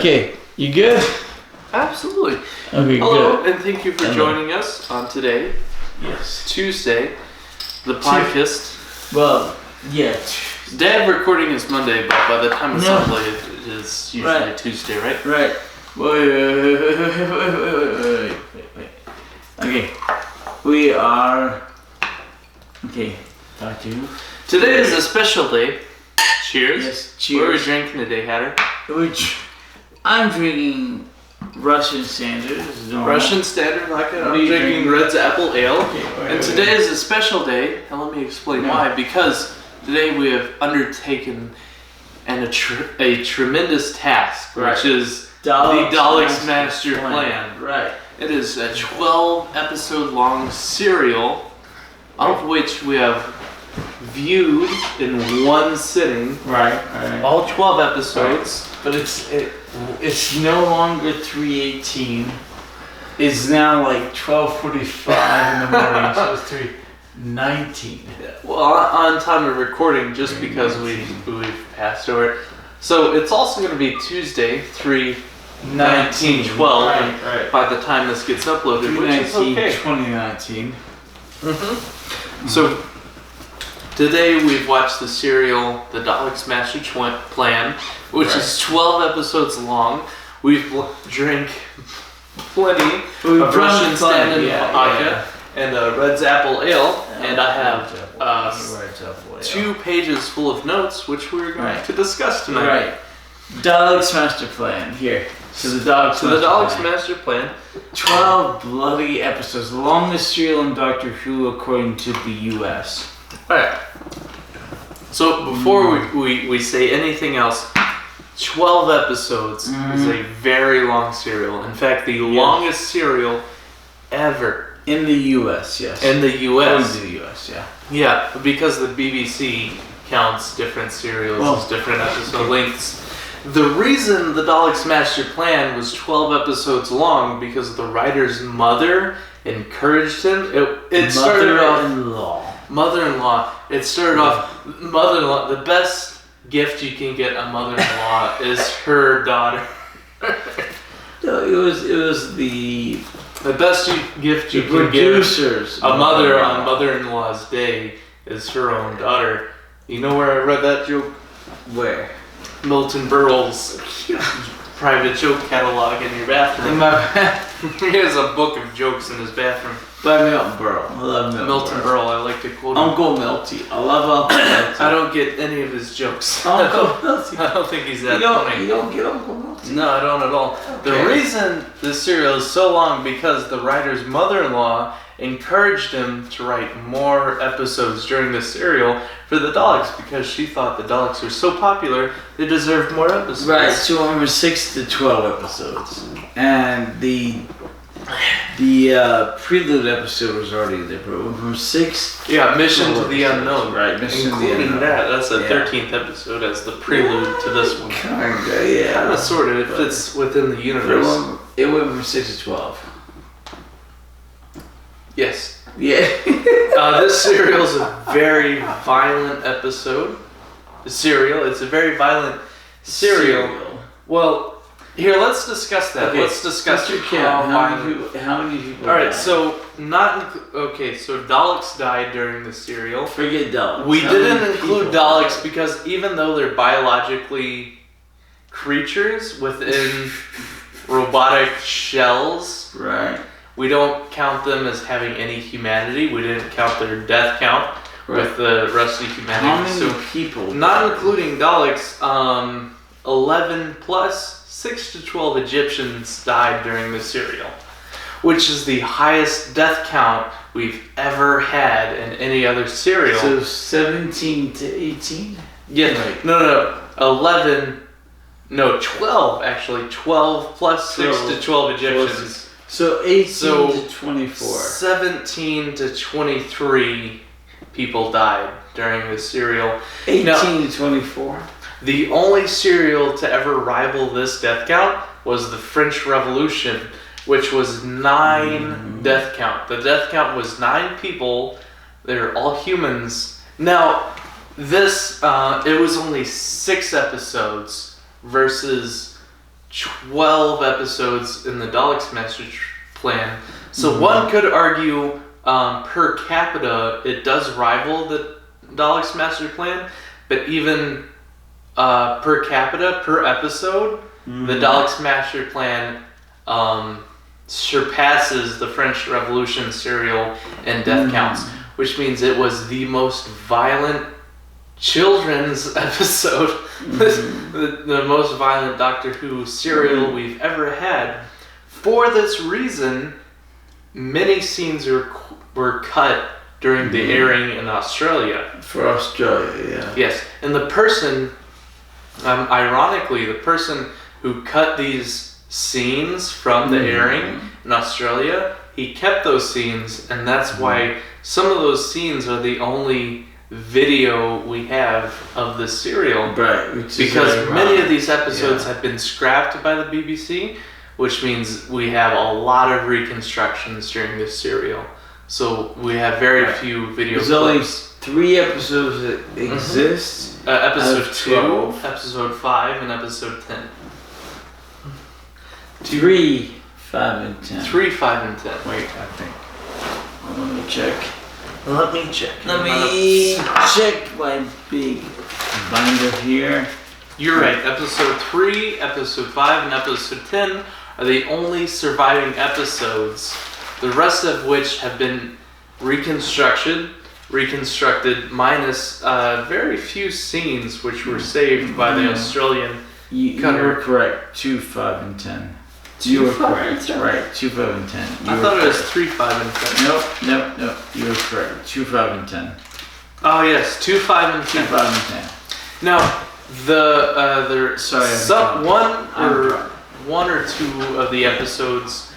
Okay, you good? Absolutely. Okay, Hello, good. and thank you for joining us on today, Yes. Tuesday, the podcast. Well, yeah. Day of recording is Monday, but by the time it's No. uploaded, it is usually Right. Tuesday, right? Right. Wait. Okay. We are... Okay. Talk to you. Today is a special day. Cheers. Yes, What are we cheers. drinking today, Hatter? Which... I'm drinking Russian Standards. Russian Standard Vodka. What are I'm you drinking Red's Apple Ale. Okay, And today is a special day, and let me explain why. Because today we have undertaken a tremendous task, which is the Daleks Master Plan. Right. It is a 12-episode long serial, of which we have viewed in one sitting. Right. All 12 episodes. But it's no longer 3:18. It's now like 12:45 in the morning, so it's 3:19. Well, on time of recording, just because we've passed over. So it's also going to be Tuesday, 3/19/12, Right. by the time this gets uploaded, which is okay. 2019. So today we've watched the serial, The Daleks Master Plan, which is 12 episodes long. We've drank plenty of Russian Standard Vodka and Red's Apple Ale, and I have 2 pages full of notes, which we're going to discuss tonight. Right. Daleks Master Plan. Here. So the Daleks Master Plan. 12 bloody episodes. The longest serial in Doctor Who according to the US. Alright. So before we say anything else, 12 episodes is a very long serial. In fact, the longest serial ever. In the US, yes. In the US. In the US, yeah. Yeah, because the BBC counts different serials as different episode lengths. The reason the Daleks Master Plan was 12 episodes long because the writer's mother encouraged him. It started off... Mother-in-law. It started off... Mother-in-law. The best gift you can get a mother-in-law is her daughter. No, it was the best gift you can give a mother on Mother-in-law's day is her own daughter. You know where I read that joke? Where? Milton Berle's private joke catalog in your bathroom. He has a book of jokes in his bathroom. By Milton Berle. I love Milton Berle. I like to quote him. Uncle Milty. I love Uncle Milty. I don't get any of his jokes. Uncle Milty. I don't think he's that funny. You don't get Uncle Milty? No, I don't at all. Okay. The reason this serial is so long because the writer's mother-in-law encouraged him to write more episodes during the serial for the Daleks because she thought the Daleks were so popular they deserved more episodes. Right, so over 6 to 12 episodes. And the prelude episode was already there, but from 6... Yeah, Mission to the Unknown. Right, Mission to the Including Unknown. that's the 13th episode as the prelude to this one. Kinda, yeah. Kinda sorta, it fits within the universe. It went from 6 to 12. Yes. Yeah. This serial is a very violent episode. It's a very violent serial. Well, here, let's discuss that. Okay. Let's discuss how many people Alright, died? so so Daleks died during the serial. Forget Daleks. We How didn't many include people Daleks died? because even though they're biologically creatures within robotic shells, Right. we don't count them as having any humanity. We didn't count their death count with the rest of humanity. How many people? Not including Daleks, 11 plus 6 to 12 Egyptians died during the serial, which is the highest death count we've ever had in any other serial. So 17 to 18? Yeah, Right. no, 11, no, 12 actually, 12 plus 6 to 12 Egyptians. So 18 to 24. 17 to 23 people died during the serial. 18 to 24. The only serial to ever rival this death count was the French Revolution, which was 9 death count. The death count was 9 people. They're all humans. Now, this, it was only 6 episodes versus 12 episodes in the Daleks Master Plan. So one could argue per capita it does rival the Daleks Master Plan, but even per capita, per episode, the Daleks Master Plan surpasses the French Revolution serial in death counts, which means it was the most violent children's episode, the most violent Doctor Who serial we've ever had. For this reason, many scenes were cut during the airing in Australia. For Australia, yeah. Yes, and the person, ironically, the person who cut these scenes from the airing in Australia, he kept those scenes, and that's why some of those scenes are the only video we have of the serial. Right. Because many of these episodes have been scrapped by the BBC, which means we have a lot of reconstructions during this serial. So we have very few video There's clips. only 3 episodes that exist. Episode 2, 12. episode 5, and episode 10. 3, 5, and 10. 3, 5, and 10. Wait, I think. Let me check. Let me check. Let me check my big binder here. You're right. Episode 3, episode 5, and episode 10 are the only surviving episodes. The rest of which have been reconstructed minus very few scenes which were saved by the Australian cutter. You were correct. 2, 5, and 10. You were correct. Right. 2, 5, and 10. I thought it was 3, 5, and 10. Nope. You were correct. 2, 5, and 10. Oh yes, 2, 5, and 10. 2, 5, and 10. Now one or two of the episodes.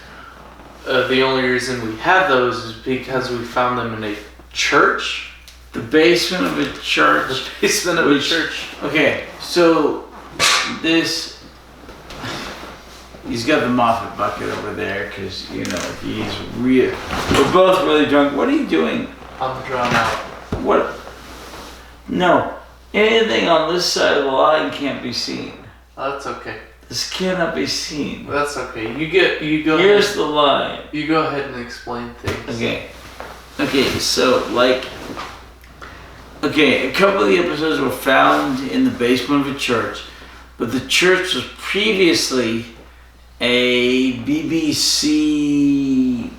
The only reason we have those is because we found them in a church. The basement of a church. The basement of a church. Okay, so this. He's got the Moffat bucket over there because, he's real. We're both really drunk. What are you doing? I'm drawn out. What? No. Anything on this side of the line can't be seen. Oh, that's okay. This cannot be seen. That's okay. You go. Here's ahead. the line. You go ahead and explain things. Okay, so, a couple of the episodes were found in the basement of a church, but the church was previously a BBC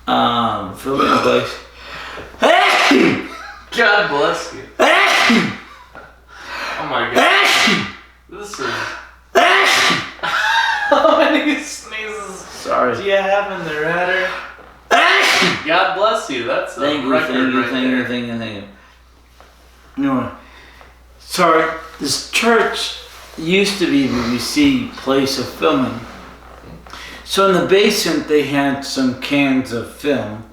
filming place. God bless you. Oh my God. This is. How many sneezes Sorry. do you have in there, Hatter? God bless you. That's a record right there. Thank you. No. Sorry. This church used to be a BBC place of filming. So in the basement they had some cans of film,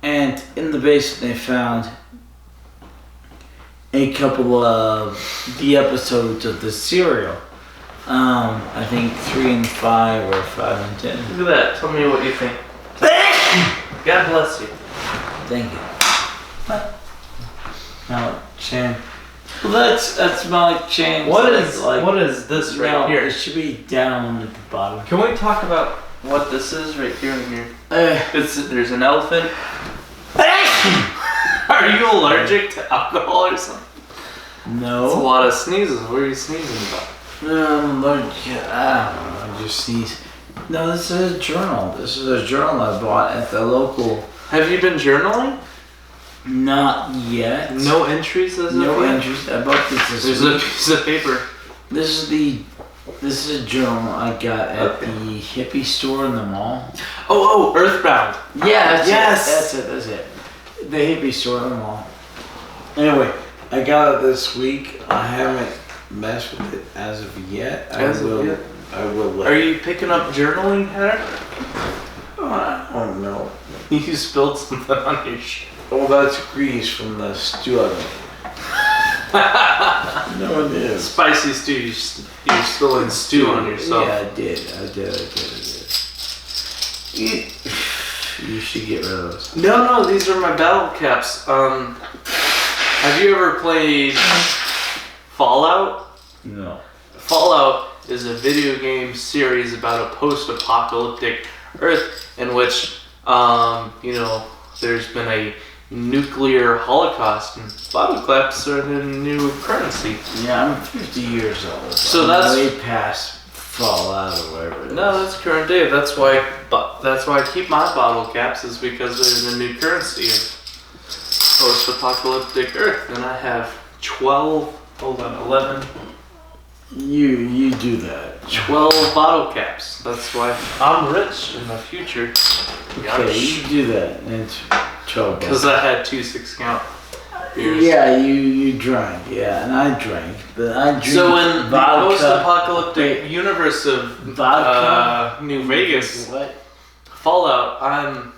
and in the basement they found a couple of the episodes of the serial. I think 3 and 5 or 5 and 10. Look at that. Tell me what you think. God bless you. Thank you. What? No, Chan. Well, that's Malik Chan. What is this right here? It should be down at the bottom. Can we talk about what this is right here and here? There's an elephant. Are you allergic to alcohol or something? No. It's a lot of sneezes. What are you sneezing about? I'm allergic. I don't know. I just sneeze. No, this is a journal. This is a journal I bought at the local. Have you been journaling? Not yet. No entries as of No yet? entries. I bought this There's week. a piece of paper. This is a journal I got at the hippie store in the mall. Oh, Earthbound. Yeah, Yes. that's it. The hippie store in the mall. Anyway, I got it this week. I haven't messed with it as of yet. I will. Are you picking up journaling, Hatter? I don't know. You spilled something on your shirt. Oh, that's grease from the stew oven. No, it is. Spicy stew. You're spilling stew on yourself. Yeah, I did. You should get rid of those. No, these are my battle caps. Have you ever played Fallout? No. Fallout is a video game series about a post-apocalyptic Earth in which, there's been a nuclear holocaust, and bottle caps are the new currency. Yeah, I'm 50 years old. So I'm that's way past Fallout or whatever it is. No, that's current day. That's why I keep my bottle caps, is because there's a new currency of post-apocalyptic Earth, and I have 11. You do that. 12 bottle caps. That's why I'm rich in the future. Okay, you do that. And it's 12. Because I had 2 6-count beers. Yeah, you drank. Yeah, and I drank, but I drink. So in the vodka, post-apocalyptic universe of vodka, New Vegas, what? Fallout, I'm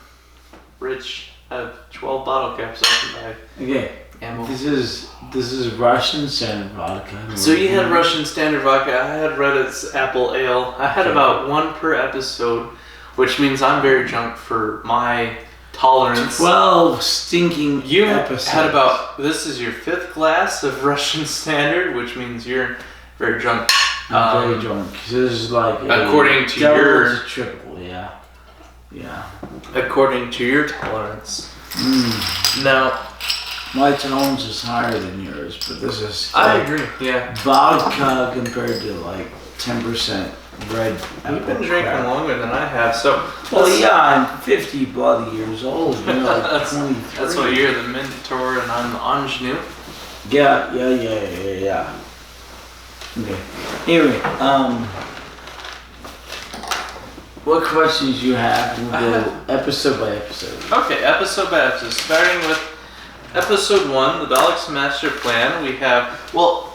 rich. I have 12 bottle caps I can buy. Okay. Ammo. This is Russian standard vodka. So you had Russian standard vodka. I had Reddit's apple ale. I had about 1 per episode, which means I'm very drunk for my tolerance. 12 stinking episodes. Had about, this is your 5th glass of Russian standard, which means you're very drunk. I'm very drunk. This is like according to your triple. Yeah. According to your tolerance. Now, my tolerance is higher than yours, but this is. I agree. Yeah. Vodka compared to like 10% red. You've been drinking longer than I have, so. Well, yeah, I'm 50 bloody years old. You're like 23. That's why you're the mentor and I'm the ingenue. Yeah. Okay. Anyway, what questions you have? We'll go episode by episode. Okay, episode by episode. Starting with episode 1, the Daleks Master Plan. We have,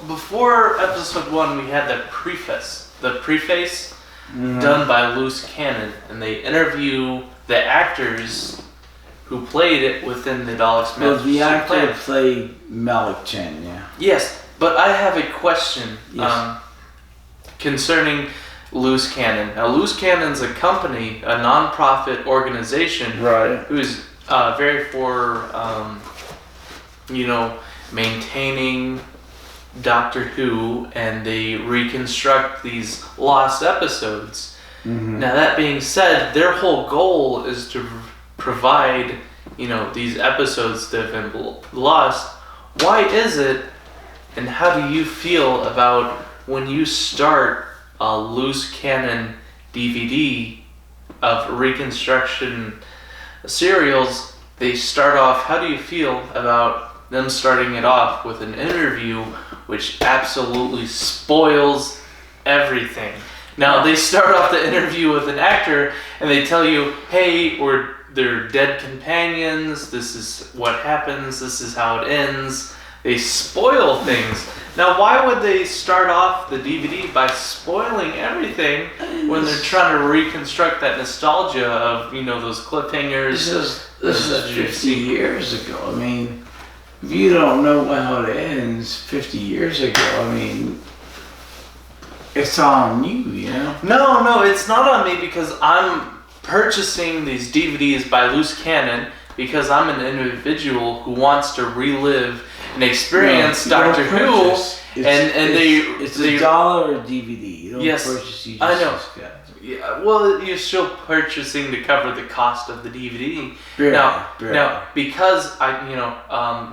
before episode 1, we had the preface. Done by Loose Cannon, and they interview the actors who played it within the Daleks Master Plan. Well, the actor played Malik Chen, yeah. Yes, but I have a question concerning Loose Cannon. Now, Loose Cannon's a company, a non-profit organization, right, who's very for, maintaining Doctor Who, and they reconstruct these lost episodes. Now, that being said, their whole goal is to provide, these episodes that have been lost. Why is it, and how do you feel about when you start a Loose Cannon DVD of reconstruction serials? They start off, how do you feel about them starting it off with an interview which absolutely spoils everything? Now, they start off the interview with an actor and they tell you, hey, they're dead companions, this is what happens, this is how it ends. They spoil things. Now, why would they start off the DVD by spoiling everything when they're trying to reconstruct that nostalgia of, those cliffhangers? This is 50 years ago. I mean, if you don't know how it ends 50 years ago, I mean, it's on you, No, it's not on me, because I'm purchasing these DVDs by Loose Cannon because I'm an individual who wants to relive and experience Doctor Who. It's $1 a DVD. You don't purchase. You just, I know. Yeah, well, you're still purchasing to cover the cost of the DVD. Now, because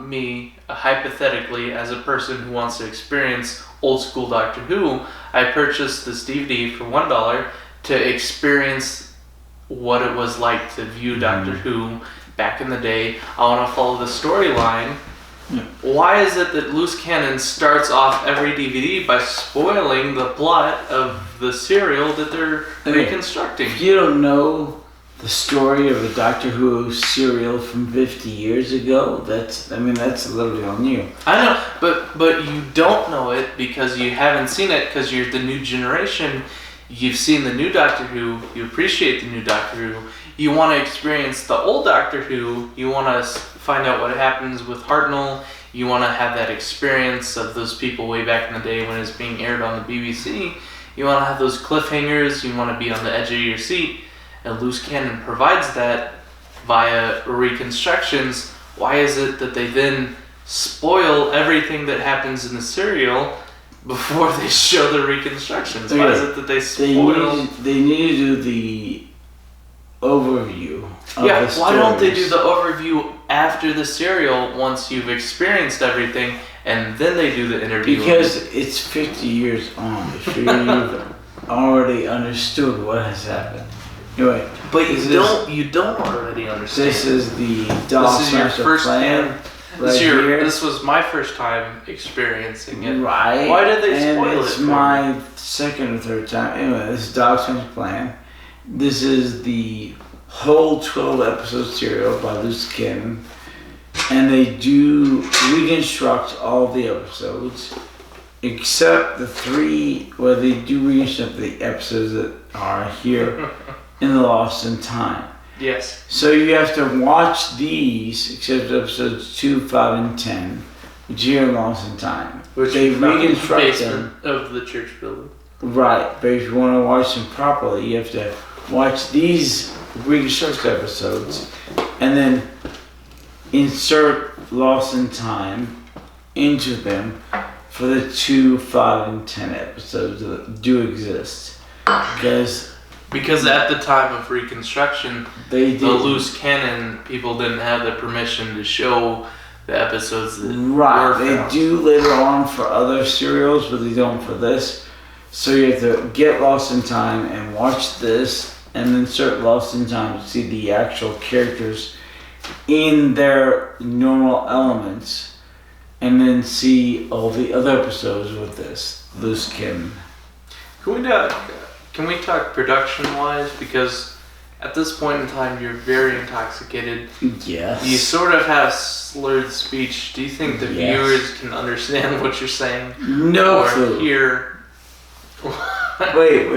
me, hypothetically, as a person who wants to experience old school Doctor Who, I purchased this DVD for $1 to experience what it was like to view Doctor Who back in the day. I want to follow the storyline. Yeah. Why is it that Loose Cannon starts off every DVD by spoiling the plot of the serial that they're reconstructing? If you don't know the story of a Doctor Who serial from 50 years ago, that's literally on you. I know, but you don't know it because you haven't seen it, because you're the new generation. You've seen the new Doctor Who, you appreciate the new Doctor Who, you want to experience the old Doctor Who, you want to find out what happens with Hartnell, you want to have that experience of those people way back in the day when it's being aired on the BBC, you want to have those cliffhangers, you want to be on the edge of your seat, and Loose Cannon provides that via reconstructions. Why is it that they then spoil everything that happens in the serial before they show the reconstructions? Why is it that they spoil? They need to do the overview. Why don't they do the overview after the serial once you've experienced everything, and then they do the interview? Because it's 50 years on. If you've already understood what has happened. Anyway, but you don't already understand. This is the Daleks Master Plan. This was my first time experiencing it. Right. Why did they spoil it? It's my second or third time. Anyway, this is Daleks Master Plan. This is the whole 12 episode serial by Loose Cannon. And they do reconstruct all the episodes. Except the 3 where they do reconstruct the episodes that are here in the Lost in Time. Yes. So you have to watch these, except episodes 2, 5, and 10, which are here in Lost in Time. Which they reconstruct them of the church building. Right, but if you want to watch them properly, you have to watch these reconstructed episodes and then insert Lost in Time into them for the 2, 5, and 10 episodes that do exist. Because at the time of reconstruction, the Loose Cannon people didn't have the permission to show the episodes that right. were They found. do later on for other serials, but they don't for this. So you have to get Lost in Time and watch this, and then insert Lost in Time to see the actual characters in their normal elements, and then see all the other episodes with this Loose Cannon. Can we talk production-wise? Because at this point in time, you're very intoxicated. Yes. You sort of have slurred speech. Do you think the viewers can understand what you're saying? No or clue. Hear? Wait.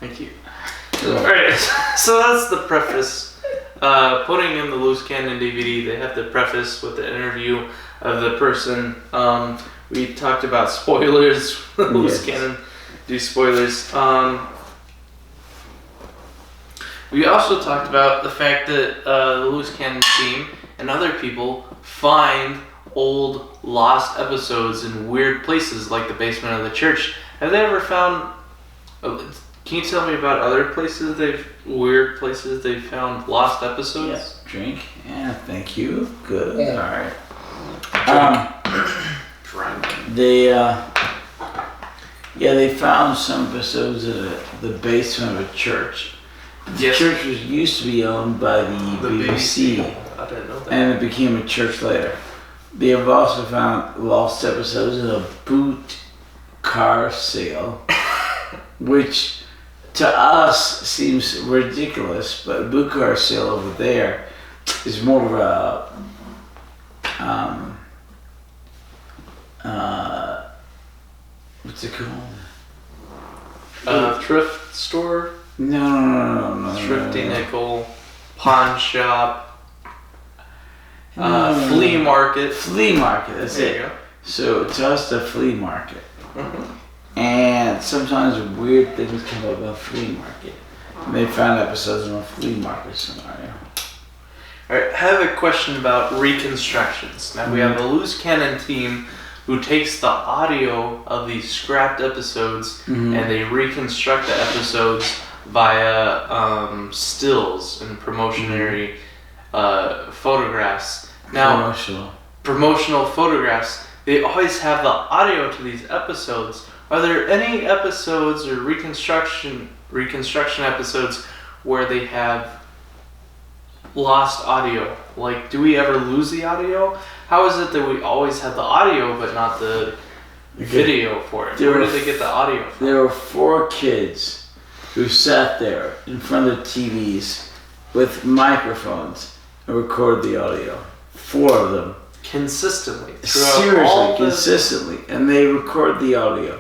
Thank you. Alright, so that's the preface. Putting in the Loose Cannon DVD, they have the preface with the interview of the person. We talked about spoilers. Loose Cannon do spoilers. We also talked about the fact that the Loose Cannon team and other people find old lost episodes in weird places like the basement of the church. Have they ever found... Can you tell me about other weird places they've found lost episodes? Yes. Drink. Yeah, thank you. Good. Yeah. Alright. Drink. They found some episodes of the basement of a church. The church used to be owned by the BBC. I didn't know that. And it became a church later. They have also found lost episodes of a boot car sale, which to us seems ridiculous, but a boot car sale over there is more of a what's it called? Thrift store? No. Thrifty nickel, pawn shop, flea market. Flea market, that's there it. You go. So to us, the flea market. Mm-hmm. And sometimes weird things come up about flea market. And they found episodes in a flea market scenario. Alright, I have a question about reconstructions. Now we have a Loose Cannon team who takes the audio of these scrapped episodes and they reconstruct the episodes via stills and promotionary photographs. Now, promotional photographs, they always have the audio to these episodes. Are there any episodes or reconstruction episodes where they have lost audio? Like, do we ever lose the audio? How is it that we always have the audio but not the video for it? Where did they get the audio from? There were 4 kids who sat there in front of TVs with microphones and recorded the audio. 4 of them. Consistently. Seriously, consistently. And they record the audio.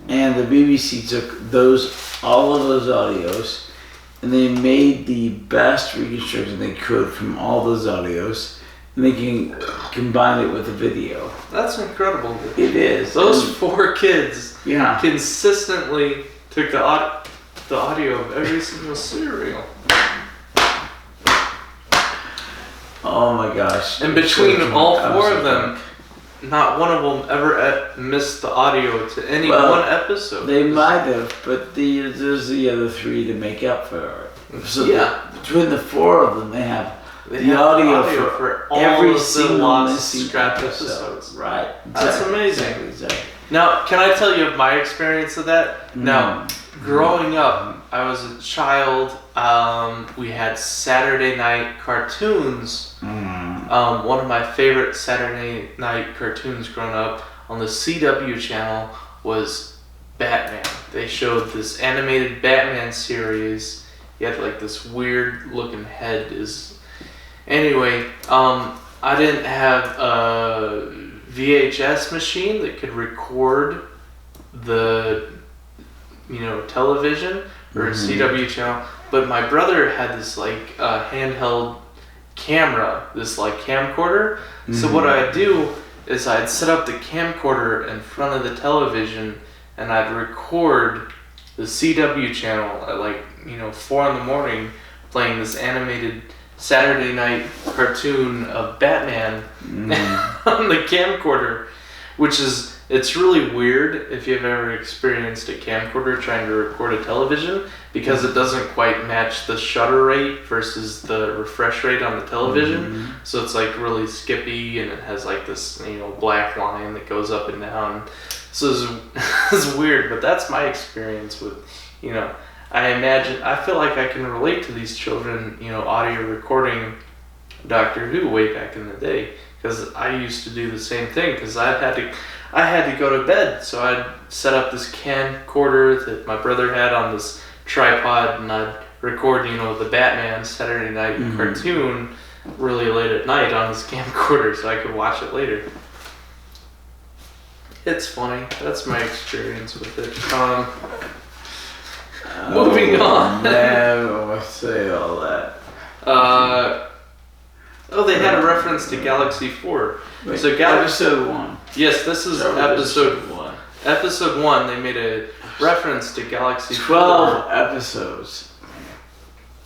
And the BBC took all of those audios, and they made the best reconstruction they could from all those audios, and they can combine it with the video. That's incredible. It is. Those 4 kids Yeah. consistently took the audio of every single serial. Oh Oh my gosh. And between all four of them, not one of them ever missed the audio to any one episode. They might have, but there's the other three to make up for it. So between the four of them, they have the audio for every single scrapped episodes. Right. Exactly. That's amazing. Exactly. Now, can I tell you of my experience of that? Now, growing up, I was a child. We had Saturday night cartoons. One of my favorite Saturday night cartoons growing up on the CW channel was Batman. They showed this animated Batman series. He had like this weird looking head. Anyway, I didn't have a VHS machine that could record the television or a CW channel, but my brother had this like handheld camera, this like camcorder. So what I'd do is I'd set up the camcorder in front of the television and I'd record the CW channel at like 4 a.m. playing this animated Saturday night cartoon of Batman on the camcorder, it's really weird if you've ever experienced a camcorder trying to record a television, because it doesn't quite match the shutter rate versus the refresh rate on the television. So it's like really skippy, and it has like this black line that goes up and down. So it's weird, but that's my experience with I feel like I can relate to these children, audio recording Doctor Who way back in the day, because I used to do the same thing, because I had to go to bed, so I'd set up this camcorder that my brother had on this tripod, and I'd record, the Batman Saturday night cartoon really late at night on this camcorder, so I could watch it later. It's funny. That's my experience with it. Moving on. No, I say all that. They had a reference to Galaxy 4. Wait, so episode 1. Yes, this is episode 1. Episode 1, they made a reference to Galaxy 12 4. episodes.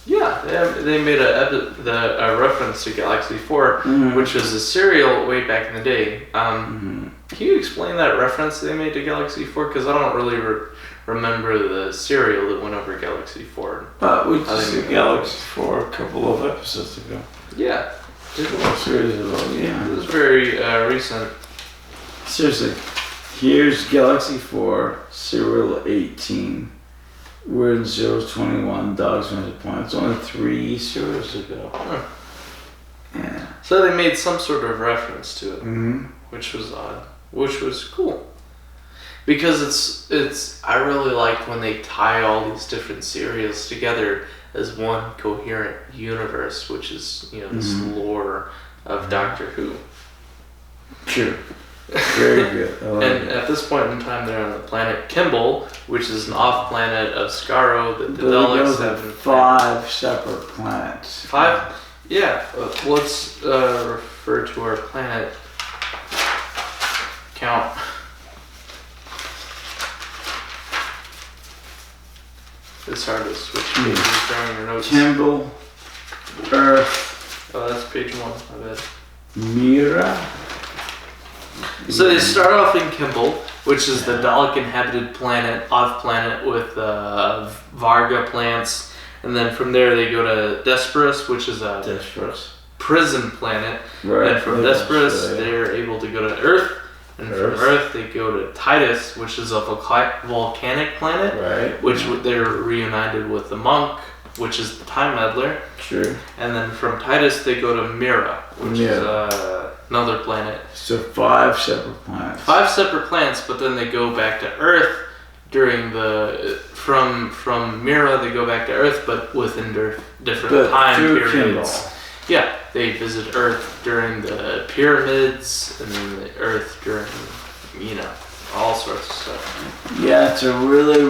Yeah, they made a reference to Galaxy 4, which was a serial way back in the day. Can you explain that reference they made to Galaxy 4? Because I don't really remember the serial that went over Galaxy 4. But we just did Galaxy 4 a couple of episodes ago. Yeah. Series ago, yeah. It was very recent. Seriously, here's Galaxy 4, serial 18. We're in 021, Daleks Master Plan. It's only 3 series ago. Yeah. So they made some sort of reference to it, which was odd, which was cool. Because I really like when they tie all these different serials together as one coherent universe, which is this lore of Doctor Who. Sure. Very good. And at this point in time, they're on the planet Kimball, which is an off-planet of Skaro that the Daleks have. 5 separate planets. 5? Yeah. Let's refer to our planet count. It's hard to switch pages during your notes. Kimball, Earth. Oh, that's page 1. I bet. Mira. So they start off in Kimball, which is the Dalek inhabited planet, off-planet with Varga plants, and then from there they go to Desperos, which is a prison planet, and from Desperos they're able to go to Earth, and from Earth they go to Titus, which is a volcanic planet, which they're reunited with the Monk, which is the Time Meddler. Sure. And then from Titus they go to Mira, which is another planet. So 5 separate planets. 5 separate planets, but then they go back to Earth during from Mira they go back to Earth, but within different time periods. Kimball. Yeah, they visit Earth during the pyramids, and then the Earth during, all sorts of stuff. Yeah, it's a really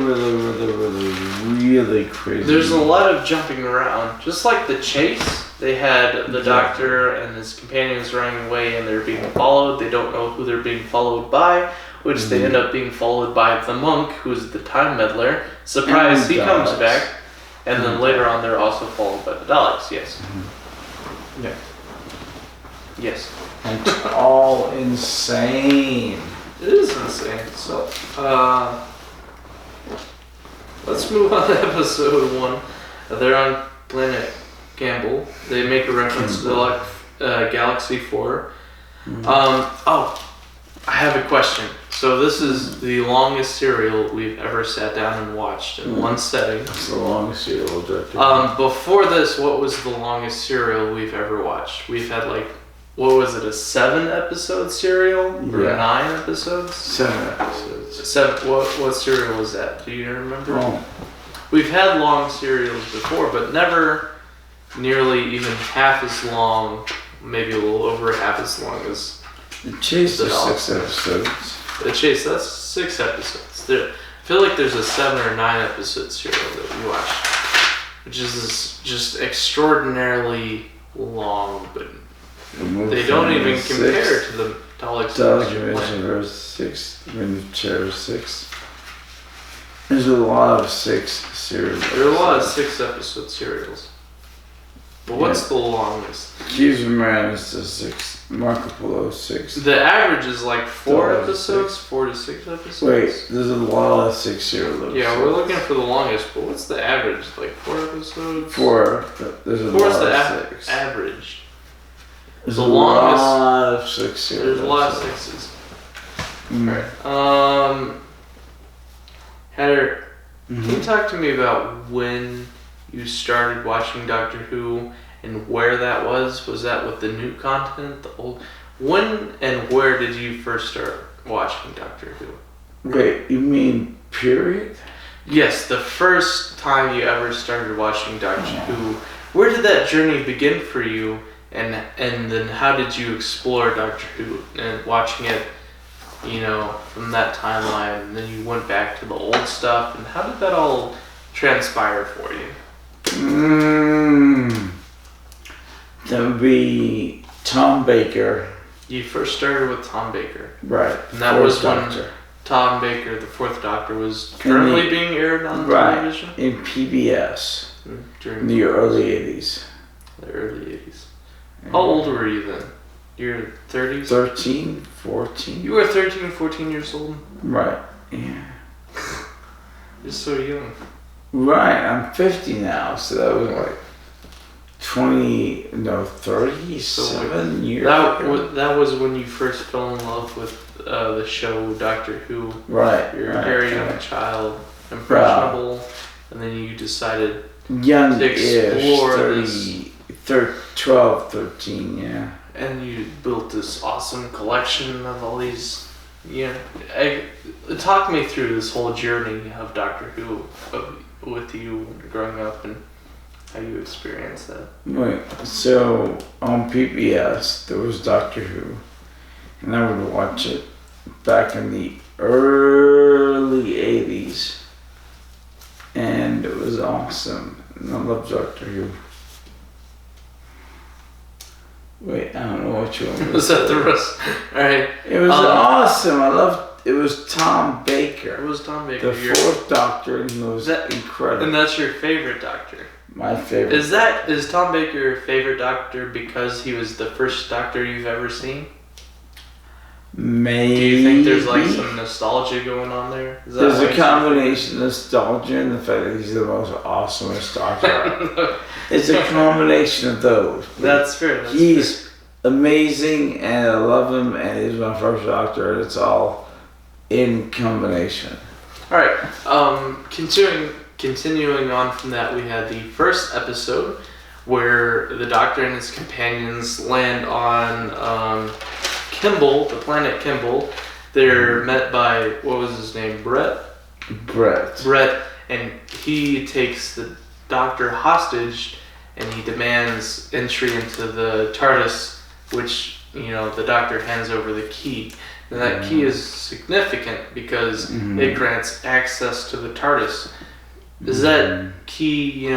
crazy. There's a lot of jumping around. Just like the chase, they had the Doctor and his companions running away, and they're being followed. They don't know who they're being followed by, which they end up being followed by the Monk, who's the Time Meddler. Surprise, he comes back. And then later on, they're also followed by the Daleks, yes. Yeah. Yes. And it's all insane. It is insane. So, let's move on to episode 1. They're on planet Campbell. They make a reference to Galaxy 4. I have a question. So this is the longest serial we've ever sat down and watched in one setting. It's the longest serial directed. Before this, what was the longest serial we've ever watched? We've had what was it, a 7-episode serial? Or 9 episodes? 7 episodes. 7. What serial was that? Do you remember? Oh. We've had long serials before, but never nearly even half as long, maybe a little over half as long as The Chase is 6 episodes. The Chase, that's 6 episodes. I feel like there's a 7 or 9 episode serial that we watched, which is just extraordinarily long, but they don't even compare to the Daleks Master Plan. 6, Chair 6. There's a lot of 6 serials. There are a lot of 6 episode serials. But what's the longest? Keys of Marinus is 6. Marco Polo 6. The average is 4 episodes, 4 to 6 episodes. Wait, there's a lot of 6 serials. Yeah, we're looking for the longest, but what's the average? 4 episodes? 4. There's a Four's lot the of 6. average. There's The a longest. lot of 6 serials. There's a lot of 6s. Mm. Alright. Hatter, Mm-hmm. can you talk to me about when you started watching Doctor Who and where that was? Was that with the new content, the old? When and where did you first start watching Doctor Who? Wait, you mean period? Yes, the first time you ever started watching Doctor Who. Where did that journey begin for you? And then how did you explore Doctor Who and watching it, from that timeline, and then you went back to the old stuff, and how did that all transpire for you? That would be Tom Baker. You first started with Tom Baker. Right. And that was when Tom Baker, the 4th Doctor, was currently being aired on television? In PBS. During in the early 80s. The early 80s. How old were you then? Your 30s? 13, 14. You were 13, 14 years old? Right, yeah. You're so young. Right, I'm 50 now, so that was 37 years ago. That was when you first fell in love with the show Doctor Who. Right. You're a very young child, impressionable, and then you decided to explore this. 12, 13, yeah. And you built this awesome collection of all these. Talk me through this whole journey of Doctor Who with you growing up and how you experienced that. Right, so on PBS there was Doctor Who, and I would watch it back in the early 80s, and it was awesome, and I loved Doctor Who. Wait, I don't know what you want me to Was that the rest? Alright. It was awesome. I loved it. Was Tom Baker. It was Tom Baker. The 4th Doctor, and it was incredible. And that's your favorite Doctor? My favorite. Is Tom Baker your favorite Doctor because he was the first Doctor you've ever seen? Maybe. Do you think there's some nostalgia going on there? There's a combination of nostalgia and the fact that he's the most awesomest Doctor. It's a combination of those. That's fair. He's amazing, and I love him, and he's my first Doctor, and it's all in combination. All right. Continuing on from that, we had the first episode where the Doctor and his companions land on Kimball, the planet Kimball. They're met by, what was his name? Brett, and he takes the Doctor hostage, and he demands entry into the TARDIS, which the Doctor hands over the key. And that key is significant because it grants access to the TARDIS. Does that key,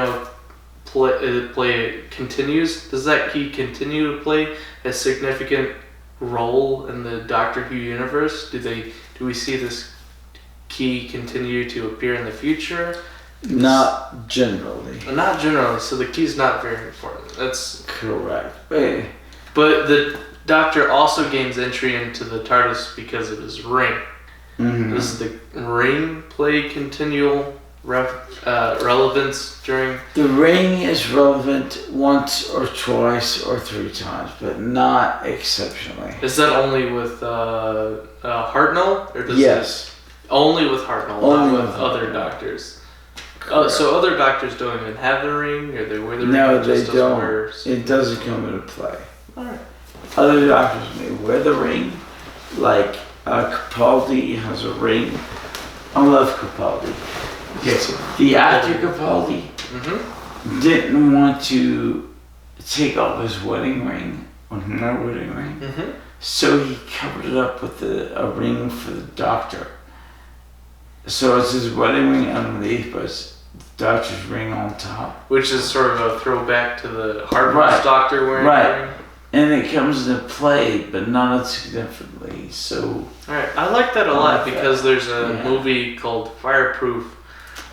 play continues? Does that key continue to play a significant role in the Doctor Who universe? Do we see this key continue to appear in the future? Not generally. Not generally. So the key's not very important. That's correct. But the Doctor also gains entry into the TARDIS because of his ring. Mm-hmm. Does the ring play continual relevance during... The ring is relevant once or twice or 3 times, but not exceptionally. Is that only with Hartnell? Or does Yes. Only with Hartnell, Only not with with other Hartnell. doctors. So other doctors don't even have the ring, or they wear the ring? No, it they just doesn't don't. wear- It doesn't come into play. Alright. Other doctors may wear the ring, like Capaldi has a ring. I love Capaldi. Okay, the actor Capaldi Mm-hmm. didn't want to take off his wedding ring on her wedding ring, Mm-hmm. so he covered it up with a ring for the doctor. So it's his wedding ring underneath, but it's the doctor's ring on top. Which is sort of a throwback to the Hartnell's Right. doctor wearing Right. the ring. And it comes into play, but not significantly. So Alright, I like that a lot like that. because there's a Yeah. movie called Fireproof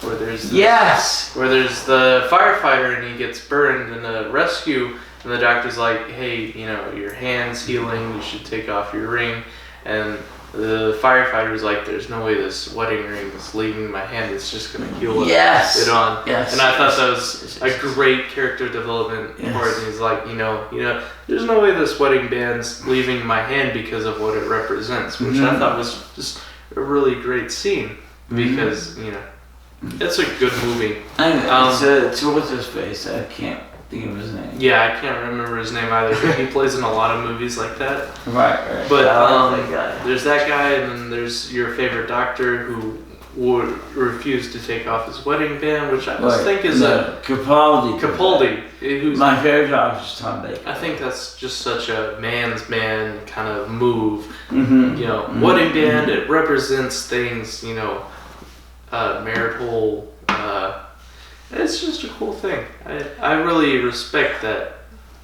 where there's this, yes, where there's the firefighter and he gets burned in a rescue and the doctor's like, hey, your hand's healing, you should take off your ring. And the firefighter's like, there's no way this wedding ring is leaving my hand, it's just gonna heal yes, it on. yes. And I thought that yes, was yes, a yes. great character development Yes. for it. And he's like, there's no way this wedding band's leaving my hand because of what it represents, which I Mhm. thought was just a really great scene because, it's a good movie. It's what's his face? I can't think of his name. Yeah, I can't remember his name either, but he plays in a lot of movies like that. Right. But I like that guy. there's that guy, and then there's your favorite doctor who would refuse to take off his wedding band, which I just think is Capaldi. Capaldi. Who's My favorite doctor is Tom Baker. I think that's just such a man's man kind of move. Mm-hmm. Wedding band, it represents things, marital, it's just a cool thing. I really respect that.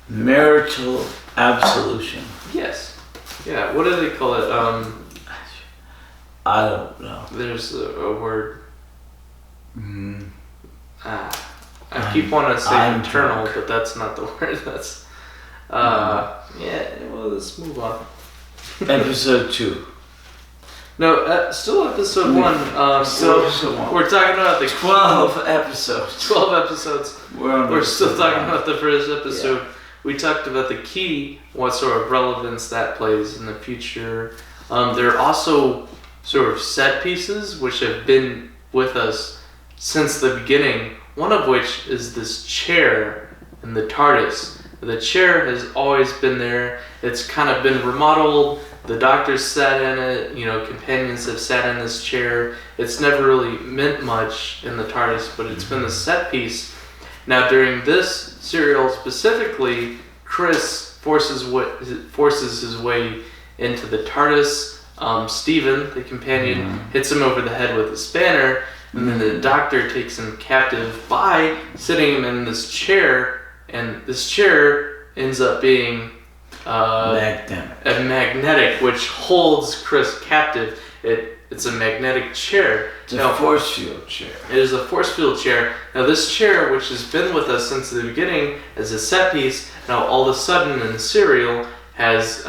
Marital absolution. Yes. Yeah, what do they call it? I don't know. There's a word. Mm. I keep wanting to say I'm internal, drunk. but that's not the word. That's, yeah, well, let's move on. Episode 2. No, still episode 1. Still episode 1. We're talking about the 12 episodes. 12 episodes. We're still talking about the first episode. Yeah. We talked about the key, what sort of relevance that plays in the future. There are also sort of set pieces which have been with us since the beginning. One of which is this chair in the TARDIS. The chair has always been there. It's kind of been remodeled. The doctors sat in it, companions have sat in this chair. It's never really meant much in the TARDIS, but it's been a set piece. Now, during this serial specifically, Chris forces his way into the TARDIS. Stephen, the companion, hits him over the head with a spanner, and then the doctor takes him captive by sitting him in this chair, and this chair ends up being a magnetic, which holds Chris captive. It's a magnetic chair. It's a force field chair. It is a force field chair. Now this chair, which has been with us since the beginning as a set piece, now all of a sudden in the serial has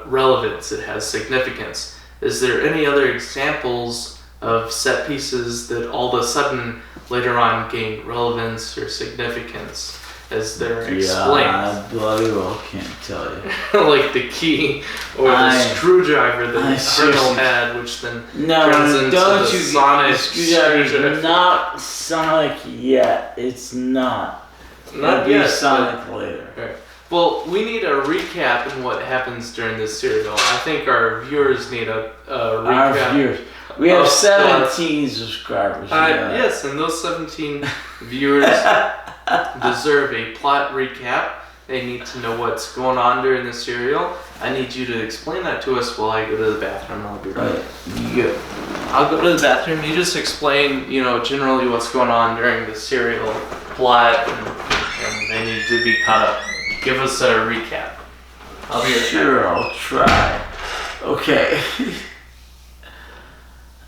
relevance. It has significance. Is there any other examples of set pieces that all of a sudden later on gain relevance or significance as they're explained? I bloody well can't tell you. Like the key or the screwdriver that Colonel had, which then turns into don't the you sonic screwdriver. Not Sonic yet. It's not. Not It'll yet. be Sonic later. Right. Well, we need a recap in what happens during this serial. I think our viewers need a recap. Our viewers. We have Oh, 17 subscribers. Yes, and those 17 viewers deserve a plot recap. They need to know what's going on during the serial. I need you to explain that to us while I go to the bathroom. I'll be right. Good. I'll go to the bathroom. You just explain, generally what's going on during the serial plot, and they need to be kind of give us a recap. I'll be Sure, I'll try. Okay.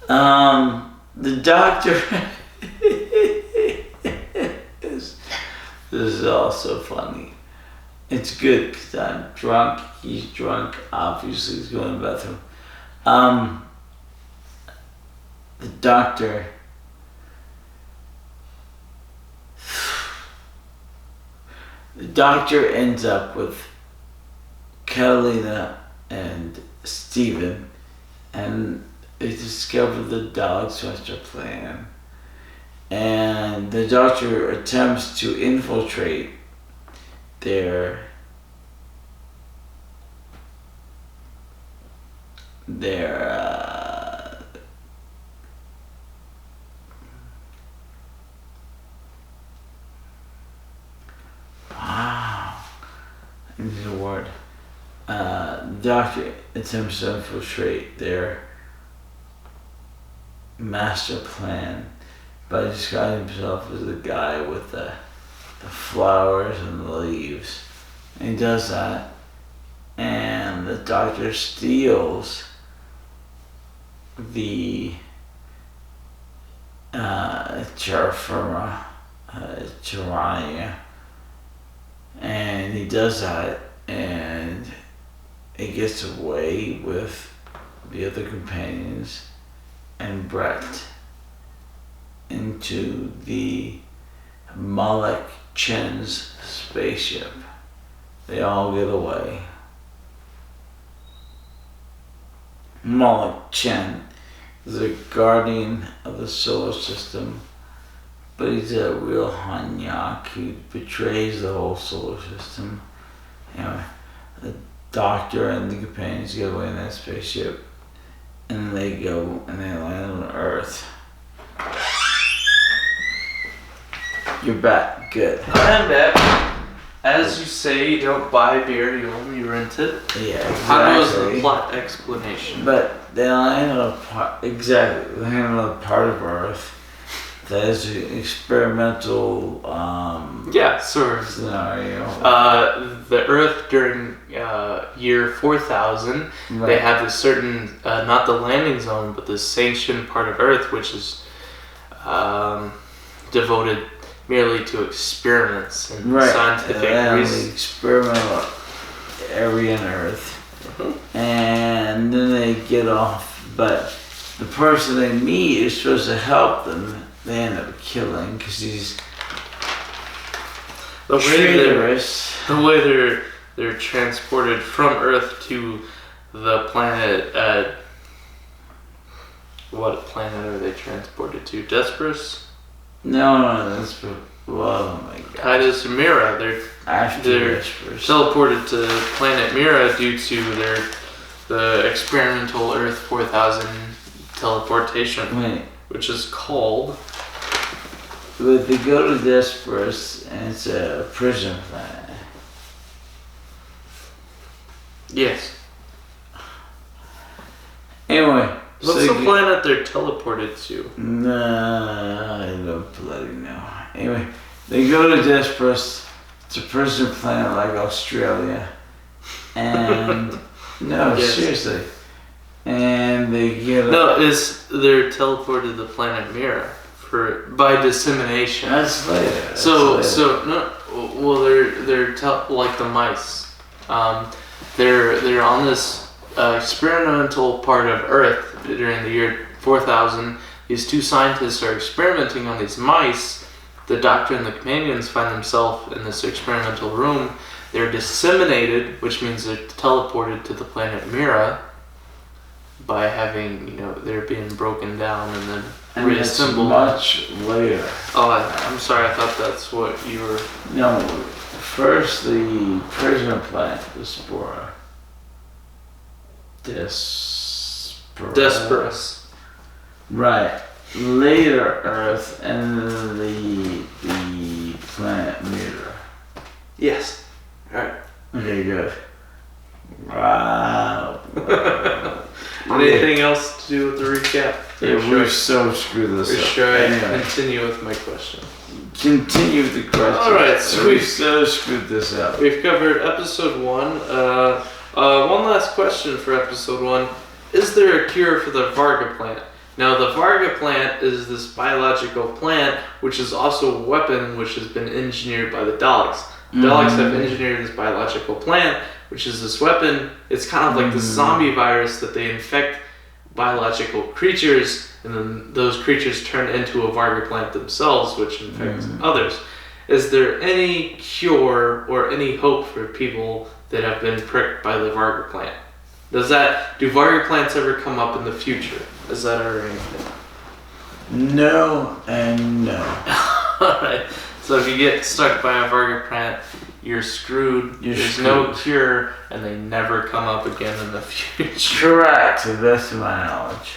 The doctor. This is also funny. It's good because I'm drunk. He's drunk. Obviously, he's going to the bathroom. The doctor. The doctor ends up with Catalina and Steven, and they discover the Daleks Master Plan. And the doctor attempts to infiltrate their is a word. Doctor attempts to infiltrate their master plan by disguising himself as the guy with the flowers and the leaves. And he does that, and the doctor steals the terra firma, Tirania, and he does that, and he gets away with the other companions and Brett into the Malek Chen's spaceship. They all get away. Malek Chen is a guardian of the solar system, but he's a real Hanyak who betrays the whole solar system. Anyway, the doctor and the companions get away in that spaceship, and they go and they land on Earth. You're back. Good. I am back. As you say, you don't buy beer, you only rent it. Yeah, exactly. How was the plot explanation? But they land on a part, exactly, they land on a part of Earth that is an experimental scenario. The Earth during year 4000, Right. they have this certain, not the landing zone, but the sanctioned part of Earth, which is devoted merely to experiments and scientific research. The experimental area on Earth. And then they get off, but the person they meet is supposed to help them. They end up killing because he's traitorous. The way they're transported from Earth to the planet. What planet are they transported to? Desperus? No, that's oh my god. Titus and Mira. They're teleported to planet Mira due to the experimental Earth 4000 teleportation, Wait. which is called. But they go to Desperus, and it's a prison planet. Yes. Anyway. What's the planet they're teleported to? Nah, I don't bloody know. Anyway, they go to Desperus. It's a prison planet like Australia. And, no, Yes. seriously. And they get... They're teleported to the planet Mira by dissemination. That's later. They're like the mice. They're on this experimental part of Earth during the year 4000. These two scientists are experimenting on these mice. The doctor and the companions find themselves in this experimental room. They're disseminated, which means they're teleported to the planet Mira by having, they're being broken down and then reassembled. Much later. Oh, I'm sorry. I thought that's what you were. No, first the prison planet, the Spora. Desperus. Right. Later Earth and the planet Mira. Yes. Alright. Okay, good. Wow. Anything else to do with the recap? Yeah, we so screwed this up. Should I Anyway, continue with my question? continue with the question. Alright, so we so screwed this up. We've covered episode 1. One last question for episode 1. Is there a cure for the Varga plant? Now, the Varga plant is this biological plant, which is also a weapon which has been engineered by the Daleks. Daleks have engineered this biological plant, which is this weapon. It's kind of like the zombie virus that they infect biological creatures, and then those creatures turn into a Varga plant themselves, which infects others. Is there any cure or any hope for people that have been pricked by the Varga plant? Do Varga plants ever come up in the future? Is that ever anything? No and no. Alright, so if you get stuck by a Varga plant, you're screwed. There's no cure, and they never come up again in the future. Correct, to the best of my knowledge.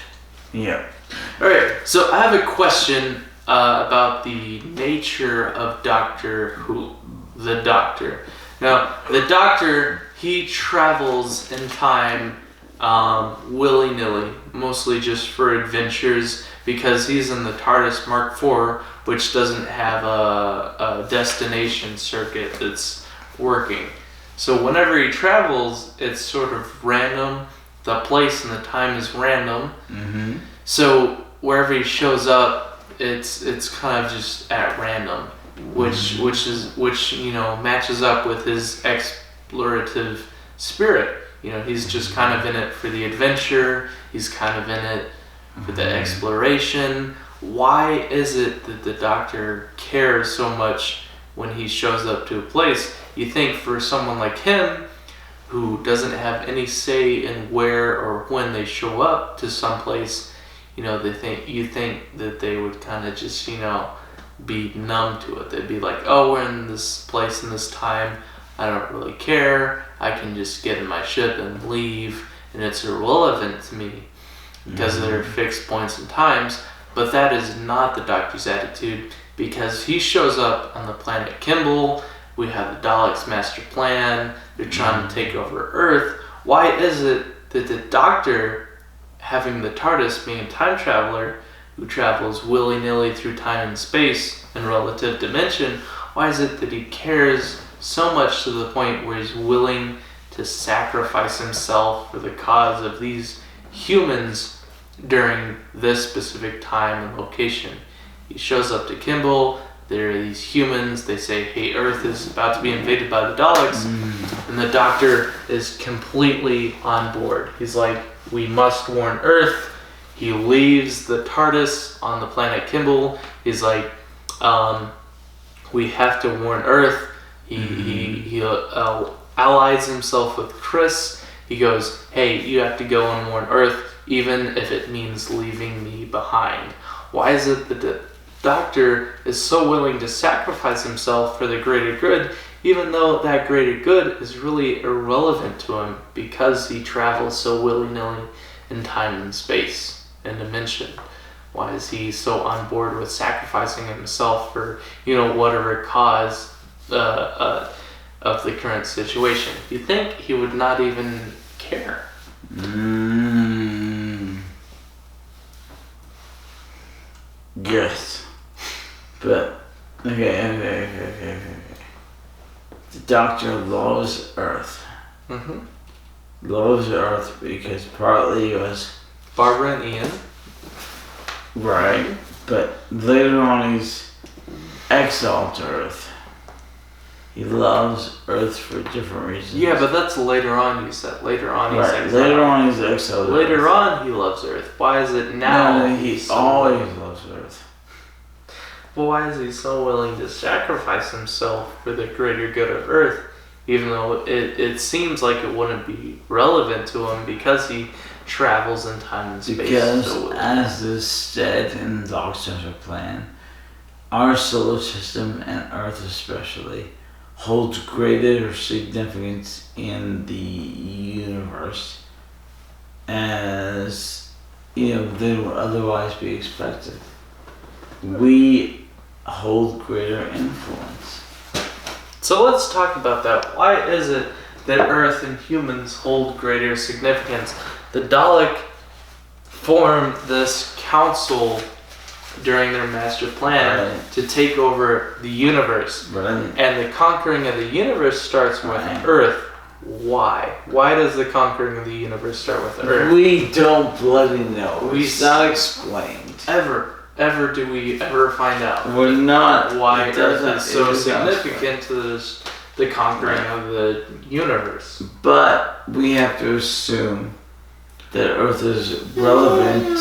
Yep. Alright, so I have a question about the nature of Doctor Who. The Doctor. Now, the Doctor, he travels in time willy-nilly, mostly just for adventures, because he's in the TARDIS Mark IV, which doesn't have a destination circuit that's working. So whenever he travels, it's sort of random. The place and the time is random. So wherever he shows up, it's kind of just at random, which matches up with his explorative spirit. He's just kind of in it for the adventure. He's kind of in it for the exploration. Why is it that the Doctor cares so much when he shows up to a place? You think for someone like him, who doesn't have any say in where or when they show up to some place, you think that they would kind of just, be numb to it. They'd be like, oh, we're in this place in this time. I don't really care. I can just get in my ship and leave, and it's irrelevant to me because there are fixed points and times. But that is not the Doctor's attitude, because he shows up on the planet Kimball. We have the Daleks Master Plan. They're trying to take over Earth. Why is it that the Doctor, having the TARDIS, being a time traveler who travels willy-nilly through time and space and relative dimension, why is it that he cares so much to the point where he's willing to sacrifice himself for the cause of these humans during this specific time and location? He shows up to Kimball. There are these humans. They say, hey, Earth is about to be invaded by the Daleks. And the Doctor is completely on board. He's like, we must warn Earth. He leaves the TARDIS on the planet Kimball. He's like, we have to warn Earth. He allies himself with Chris. He goes, hey, you have to go and warn Earth, even if it means leaving me behind. Why is it that the Doctor is so willing to sacrifice himself for the greater good, even though that greater good is really irrelevant to him because he travels so willy-nilly in time and space and dimension? Why is he so on board with sacrificing himself for, whatever cause of the current situation? You think he would not even care? Yes. But, okay. The Doctor loves Earth. Loves Earth because partly it was Barbara and Ian. Right. But later on he's exiled to Earth. He loves Earth for different reasons. Yeah, but that's later on, you said. Later on he's exiled. Later on he's exiled. Later on he loves Earth. Why is it now? No, he always loves Earth. Well, why is he so willing to sacrifice himself for the greater good of Earth, even though it seems like it wouldn't be relevant to him because he travels in time and space? Because, as is said in the Daleks Master Plan, our solar system, and Earth especially, holds greater significance in the universe as than would otherwise be expected. We hold greater influence. So let's talk about that. Why is it that Earth and humans hold greater significance? The Dalek formed this council during their master plan to take over the universe. And the conquering of the universe starts with Earth. Why? Why does the conquering of the universe start with Earth? We don't bloody know. It's not explained. Ever do we ever find out? We're not. Why Earth is so significant to this the conquering of the universe. But we have to assume that Earth is relevant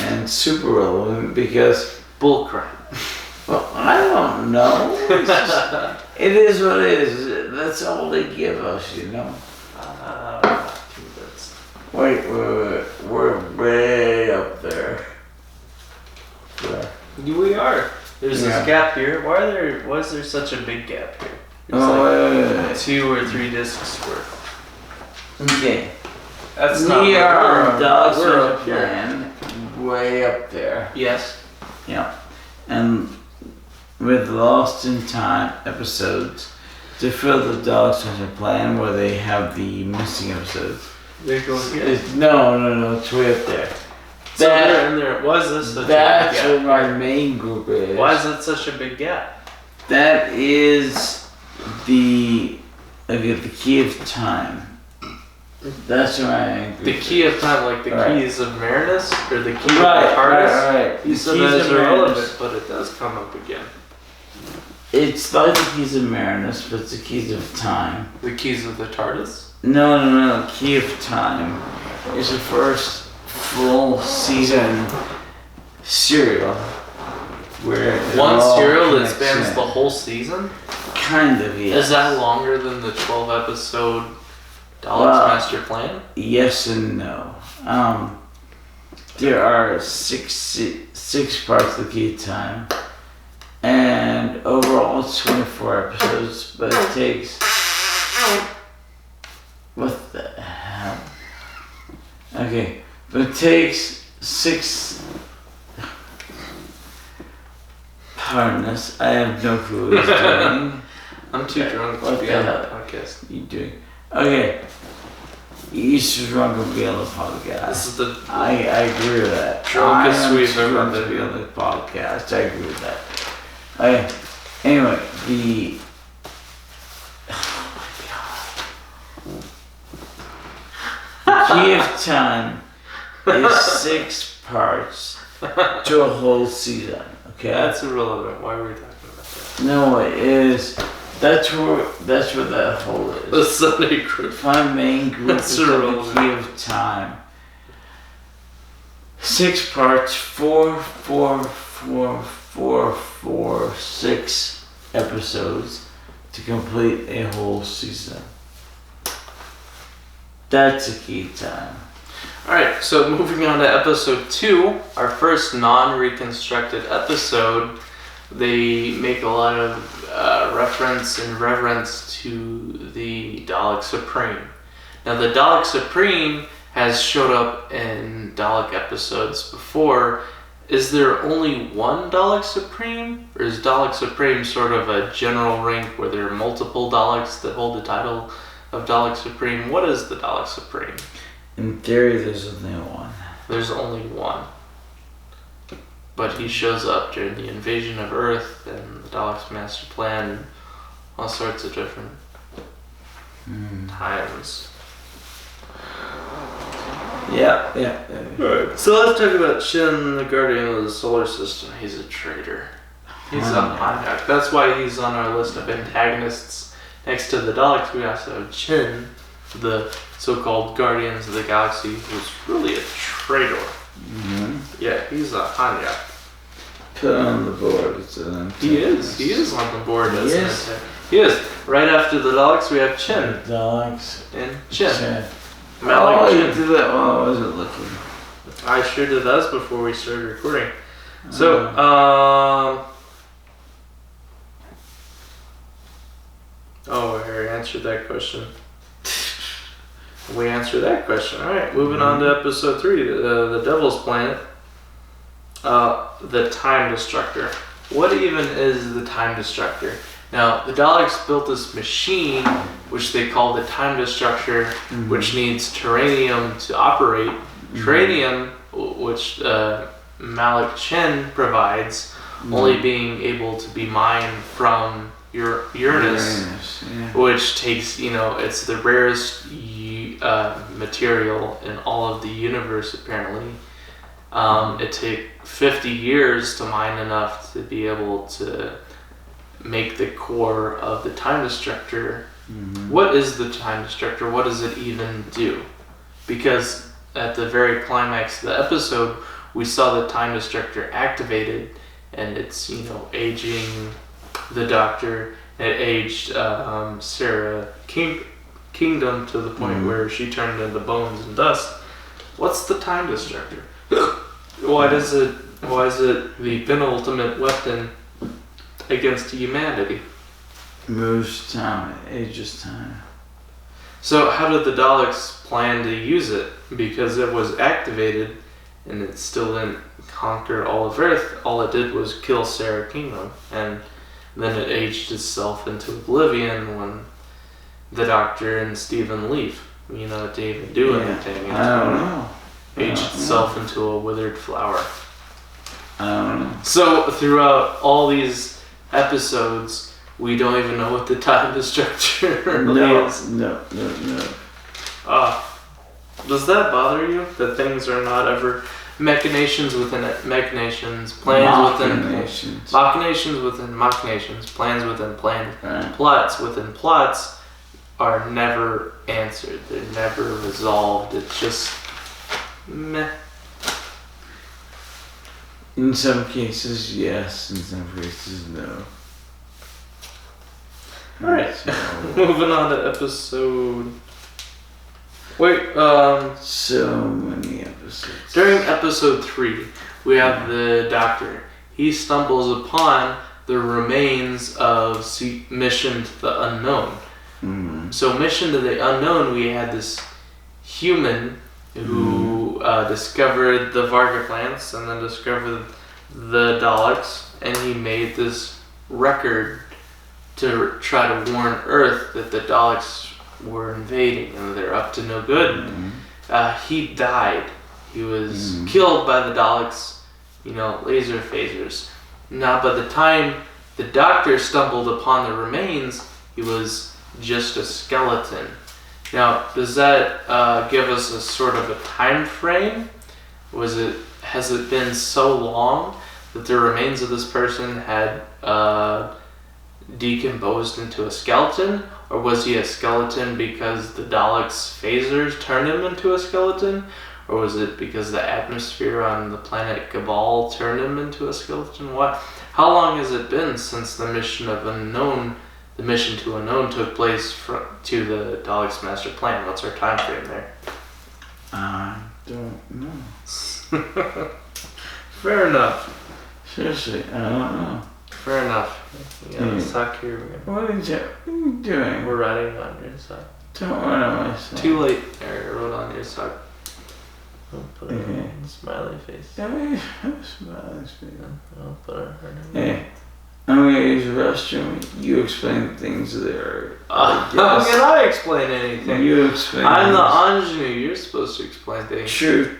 and super relevant because... Bullcrap. Well, I don't know. It is what it is. That's all they give us, you know. Wait, we're way up there. Where? We are. There's this gap here. Why is there such a big gap here? It's 2 or 3 discs worth. Okay. That's not. We are on Daleks we're Master up here. Plan, way up there. Yes. Yeah. And with Lost in Time episodes to fill the Daleks Master Plan where they have the missing episodes. They're going here. No, it's way up there. So they're in there. Why is this such a big gap? That's where my main group is. Why is that such a big gap? That is the key of time. That's where my main group The key of time, like the keys of Marinus, or the key of Right. TARDIS? You said Keys those of are Marinus. relevant, but it does come up again. It's like the keys of Marinus, but it's the keys of time. The keys of the TARDIS? No. Key of Time is the first full season serial where One serial that connects spans in. the whole season? Kind of, yes. Is that longer than the 12 episode Daleks Well, Master Plan? Yes and no. There are six parts of the Key of Time, and overall it's 24 episodes, but it takes... What the hell? Okay, but it takes 6... Pardon us, I have no clue what he's doing. I'm too drunk to What be the on hell? that podcast. You doing? Okay. You should drunk to be on the podcast. This is the I agree with that. drunkest I am we've too ever drunk to been. be on the podcast. I agree with that. Anyway, the... The Key of Time is 6 parts to a whole season. Okay? That's irrelevant. Why were we talking about that? No, it is. That's where that hole is. The Sunday group. My main group That's is called the irrelevant. Key of Time. 6 parts, 6 episodes to complete a whole season. That's a Key of Time. Alright, so moving on to episode 2, our first non-reconstructed episode, they make a lot of reference and reverence to the Dalek Supreme. Now the Dalek Supreme has showed up in Dalek episodes before. Is there only one Dalek Supreme? Or is Dalek Supreme sort of a general rank where there are multiple Daleks that hold the title of Dalek Supreme? What is the Dalek Supreme? In theory, there's only one. There's only one. But he shows up during the invasion of Earth and the Daleks Master Plan and all sorts of different times. Yeah. Alright, so let's talk about Shin, the Guardian of the Solar System. He's a traitor. He's on Pontiac. That's why he's on our list of antagonists. Next to the Daleks, we also have Chin, the so-called Guardians of the Galaxy, who's really a traitor. Mm-hmm. Yeah, he's a Pontiac. Put it on the board. It's an He is on the board. He Isn't is? it? He is. Right after the Daleks, we have Chin. Daleks. And Chin. Oh, Malik you Chin. did that while I wasn't looking. I sure did that before we started recording. So, oh, I already answered that question. We answered that question. Alright, moving on to episode 3, the Devil's Planet. The Time Destructor. What even is the Time Destructor? Now, the Daleks built this machine, which they call the Time Destructor, which needs terranium to operate. Terranium, which Malik Chen provides, only being able to be mined from Uranus, which takes, it's the rarest material in all of the universe, apparently. It takes 50 years to mine enough to be able to make the core of the Time Destructor. Mm-hmm. What is the Time Destructor? What does it even do? Because at the very climax of the episode, we saw the Time Destructor activated, and it's, aging the Doctor. It aged Sarah Kingdom to the point where she turned into bones and dust. What's the Time Destructor? Why is it the penultimate weapon against humanity? Moves time, ages time. So how did the Daleks plan to use it? Because it was activated and it still didn't conquer all of Earth. All it did was kill Sarah Kingdom, and then it aged itself into oblivion when the Doctor and Stephen leave. It didn't even do anything. I don't know. Aged itself into a withered flower. I don't know. So throughout all these episodes, we don't even know what the Time Destructor is. No. Does that bother you? That things are not ever machinations within machinations, plans within machinations within machinations, plans within plans, plots within plots are never answered. They're never resolved. It's just meh. In some cases, yes. In some cases, no. Alright, moving on to episode... Wait, So many episodes. During episode 3, we have the Doctor. He stumbles upon the remains of Mission to the Unknown. Mm-hmm. So Mission to the Unknown, we had this human who discovered the Varga plants and then discovered the Daleks, and he made this record to try to warn Earth that the Daleks were invading and they're up to no good. Mm-hmm. He died. He was killed by the Daleks, laser phasers. Now, by the time the Doctor stumbled upon the remains, he was just a skeleton. Now, does that give us a sort of a time frame? Has it been so long that the remains of this person had decomposed into a skeleton? Or was he a skeleton because the Daleks' phasers turned him into a skeleton? Or was it because the atmosphere on the planet Cabal turned him into a skeleton? How long has it been since the mission to Unknown took place to the Daleks Master Plan? What's our time frame there? I don't know. Fair enough. Seriously, I don't know. Fair enough. Let's talk here. What are you doing? We're writing on your sock. Don't write on my sock. Too late. I wrote on your sock. I'll put a smiley face. Smiley face. I'll put her name. Hey, I'm gonna use the restroom. You explain things there. How can I explain anything? You explain. I'm the ingenue. You're supposed to explain things. True.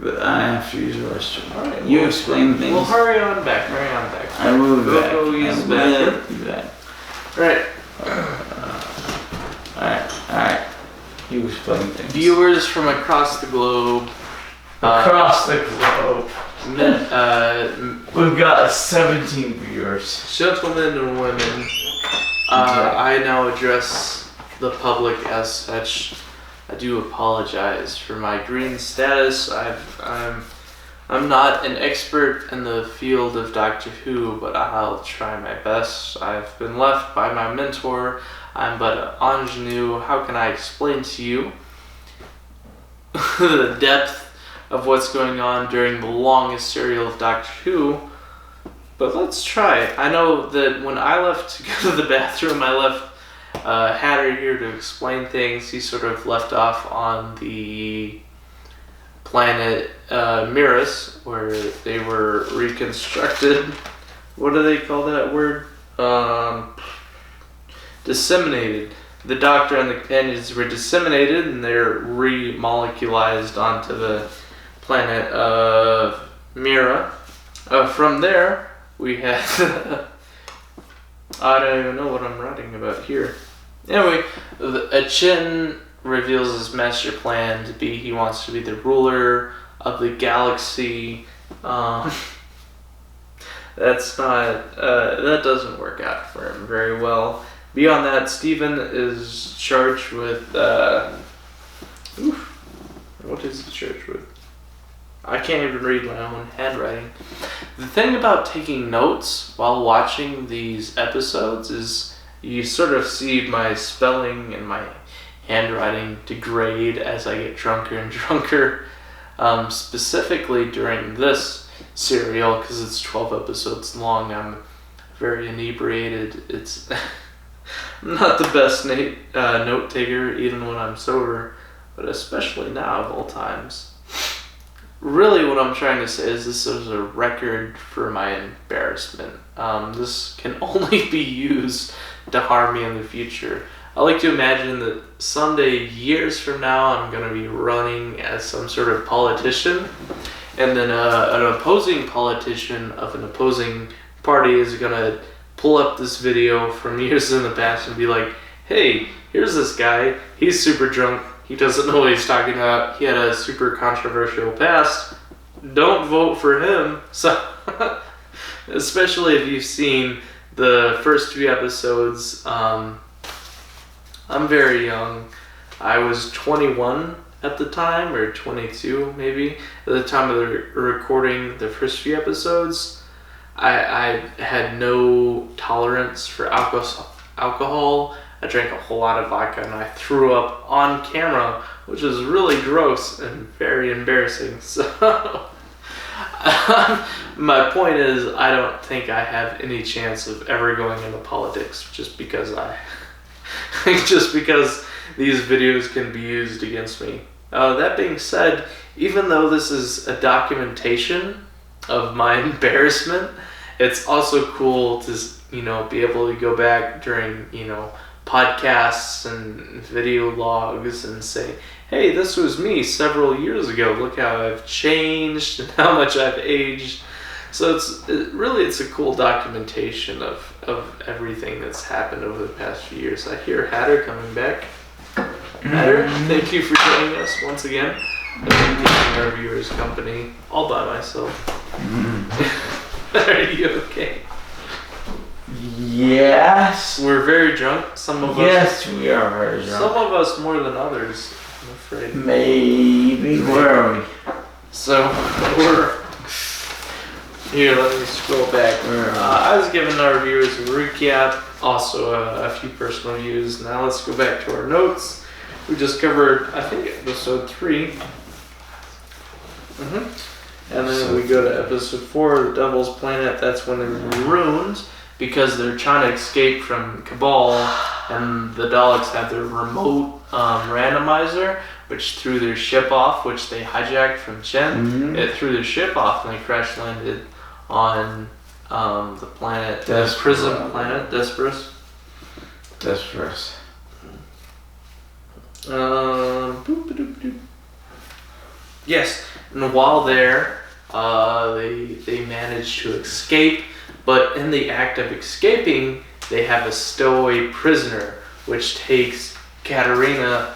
But I have to use the restroom. All right. You explain things. Well, hurry on back. I will be back. Go use the bathroom. Right. Alright. You explain things. Viewers from across the globe. Across the globe. We've got 17 viewers. Gentlemen and women, I now address the public as such. I do apologize for my green status. I'm not an expert in the field of Doctor Who, but I'll try my best. I've been left by my mentor. I'm but an ingenue. How can I explain to you the depth of what's going on during the longest serial of Doctor Who? But let's try it. I know that when I left to go to the bathroom, I left Hatter here to explain things. He sort of left off on the planet Mirus, where they were reconstructed. What do they call that word? Disseminated. The Doctor and the companions were disseminated, and they're remoleculized onto the planet of Mira. From there, we had... I don't even know what I'm writing about here. Anyway, Chin reveals his master plan to be, he wants to be the ruler of the galaxy. that's not, that doesn't work out for him very well. Beyond that, Steven is charged with, what is he charged with? I can't even read my own handwriting. The thing about taking notes while watching these episodes is you sort of see my spelling and my handwriting degrade as I get drunker and drunker. Specifically during this serial, because it's 12 episodes long, I'm very inebriated. It's not the best note taker even when I'm sober, but especially now of all times. Really what I'm trying to say is this is a record for my embarrassment. This can only be used to harm me in the future. I like to imagine that someday, years from now, I'm going to be running as some sort of politician, and then an opposing politician of an opposing party is going to pull up this video from years in the past and be like, hey, here's this guy, he's super drunk, he doesn't know what he's talking about, he had a super controversial past, don't vote for him. So, especially if you've seen the first 2 episodes, I'm very young. I was 21 at the time, or 22 maybe, at the time of the recording the first few episodes. I had no tolerance for alcohol. I drank a whole lot of vodka and I threw up on camera, which was really gross and very embarrassing. So my point is, I don't think I have any chance of ever going into politics just because these videos can be used against me. That being said, even though this is a documentation of my embarrassment, it's also cool to, be able to go back during, podcasts and video logs and say, hey, this was me several years ago. Look how I've changed and how much I've aged. So it's a cool documentation of everything that's happened over the past few years. I hear Hatter coming back. Hatter, thank you for joining us once again. I've been keeping our viewers company all by myself. Are you okay? Yes. We're very drunk. Some of us. Yes, we are very drunk. Some of us more than others, I'm afraid. Maybe. Where are we? So we're here. Let me scroll back. I was giving our viewers a recap, also a few personal views. Now let's go back to our notes. We just covered, I think, episode 3. And then we go to episode 4, the Devil's Planet. That's when they're ruined because they're trying to escape from Cabal, and the Daleks have their remote randomizer, which threw their ship off, which they hijacked from Chen. It threw their ship off, and they crash landed on the planet, the prison planet, Desperus. Yes, and while there, they manage to escape, but in the act of escaping, they have a stowaway prisoner, which takes Katerina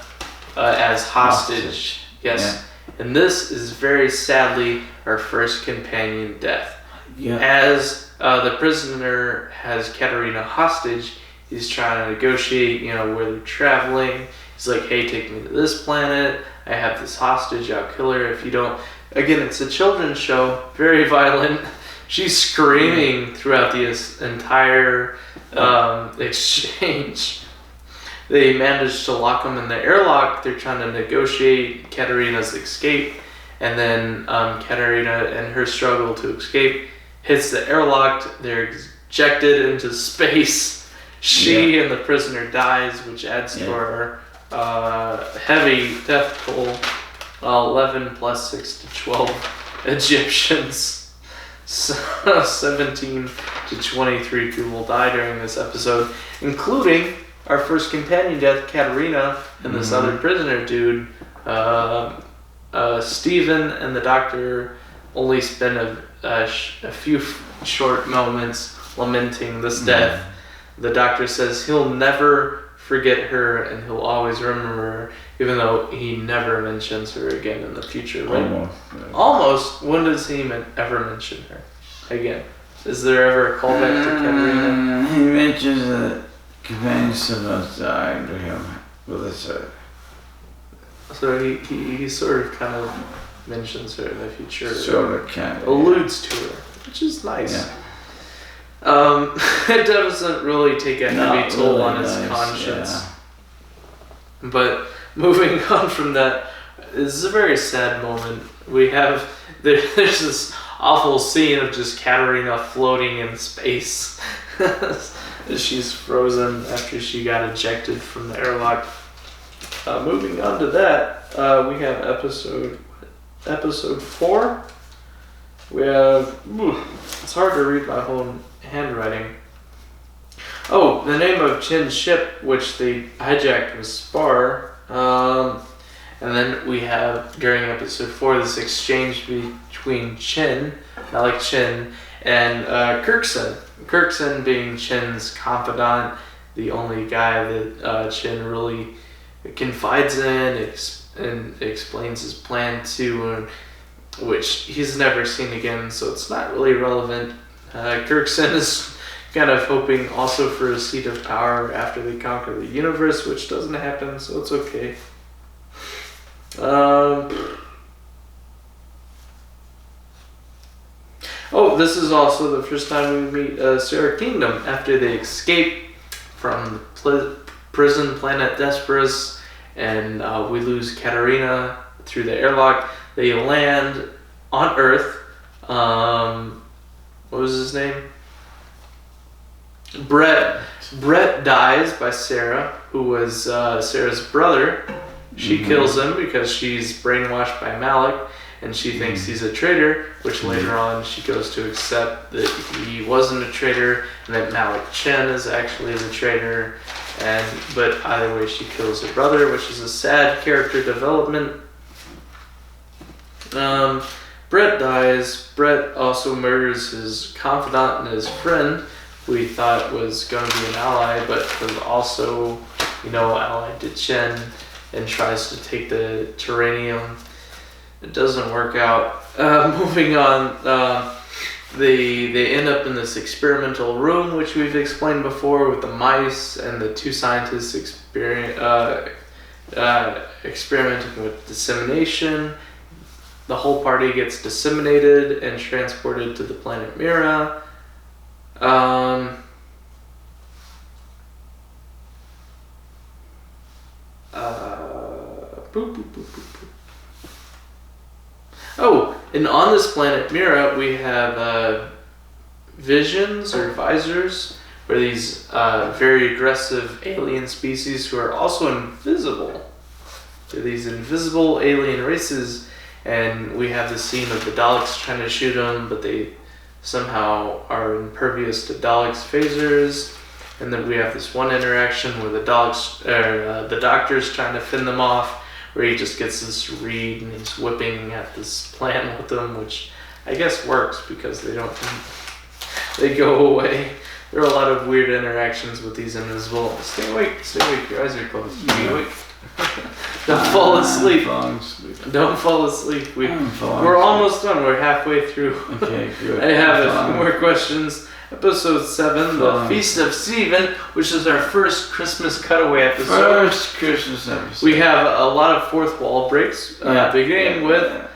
as hostage. Yes, yeah. And this is very sadly our first companion death. Yeah. As the prisoner has Katerina hostage, he's trying to negotiate, where they're traveling. He's like, hey, take me to this planet. I have this hostage. I'll kill her if you don't. Again, it's a children's show. Very violent. She's screaming throughout the entire exchange. They manage to lock him in the airlock. They're trying to negotiate Katerina's escape. And then Katerina and her struggle to escape hits the airlock. They're ejected into space. She and the prisoner dies, which adds to our heavy death toll. 11 plus 6 to 12 Egyptians. So 17 to 23 people die during this episode, including our first companion death, Katerina, and this other prisoner dude. Steven and the doctor only spend a few short moments lamenting this death. The doctor says he'll never forget her and he'll always remember her, even though he never mentions her again in the future. Right? Almost. When does he ever mention her again? Is there ever a callback to Katerina? He mentions that companions of us died to him with a sword. So he sort of kind of mentions her in the future. Sort of, kind of. Alludes to her, which is nice. Yeah. It doesn't really take a heavy toll on his conscience. Yeah. But moving on from that, this is a very sad moment. There's this awful scene of just Katerina floating in space. She's frozen after she got ejected from the airlock. Moving on to that, we have episode 4. We have, it's hard to read my own handwriting. Oh, the name of Chin's ship, which they hijacked, was Spar. And then we have, during episode 4, this exchange between Malik Chin, and Kirkson. Kirkson being Chin's confidant, the only guy that Chin really confides in and explains his plan to, which he's never seen again, so it's not really relevant. Kirkson is kind of hoping also for a seat of power after they conquer the universe, which doesn't happen, so it's okay. This is also the first time we meet Sarah Kingdom after they escape from the prison planet Desperus, and we lose Katerina through the airlock. They land on Earth. What was his name? Brett. Brett dies by Sarah, who was Sarah's brother. She kills him because she's brainwashed by Malik, and she thinks he's a traitor, which later on she goes to accept that he wasn't a traitor, and that Malik Chen is actually the traitor. But either way, she kills her brother, which is a sad character development. Brett dies. Brett also murders his confidant and his friend, who he thought was going to be an ally, but was also, allied to Chen, and tries to take the Terranium. It doesn't work out. Moving on, they end up in this experimental room, which we've explained before, with the mice and the two scientists experimenting with dissemination. The whole party gets disseminated and transported to the planet Mira. And on this planet Mira, we have visions or visors, where these very aggressive alien species who are also invisible. They're these invisible alien races, and we have the scene of the Daleks trying to shoot them, but they somehow are impervious to Daleks' phasers. And then we have this one interaction where the doctor's trying to fend them off, where he just gets this reed and he's whipping at this plan with them, which I guess works because they go away. There are a lot of weird interactions with these invisible. Stay awake, your eyes are closed. Stay awake. Don't fall asleep. Don't fall asleep. We're almost done. We're halfway through. Okay, good. I have a few more questions. Episode 7, The Feast of Stephen, which is our first Christmas cutaway episode. First Christmas episode. We have a lot of fourth wall breaks, beginning with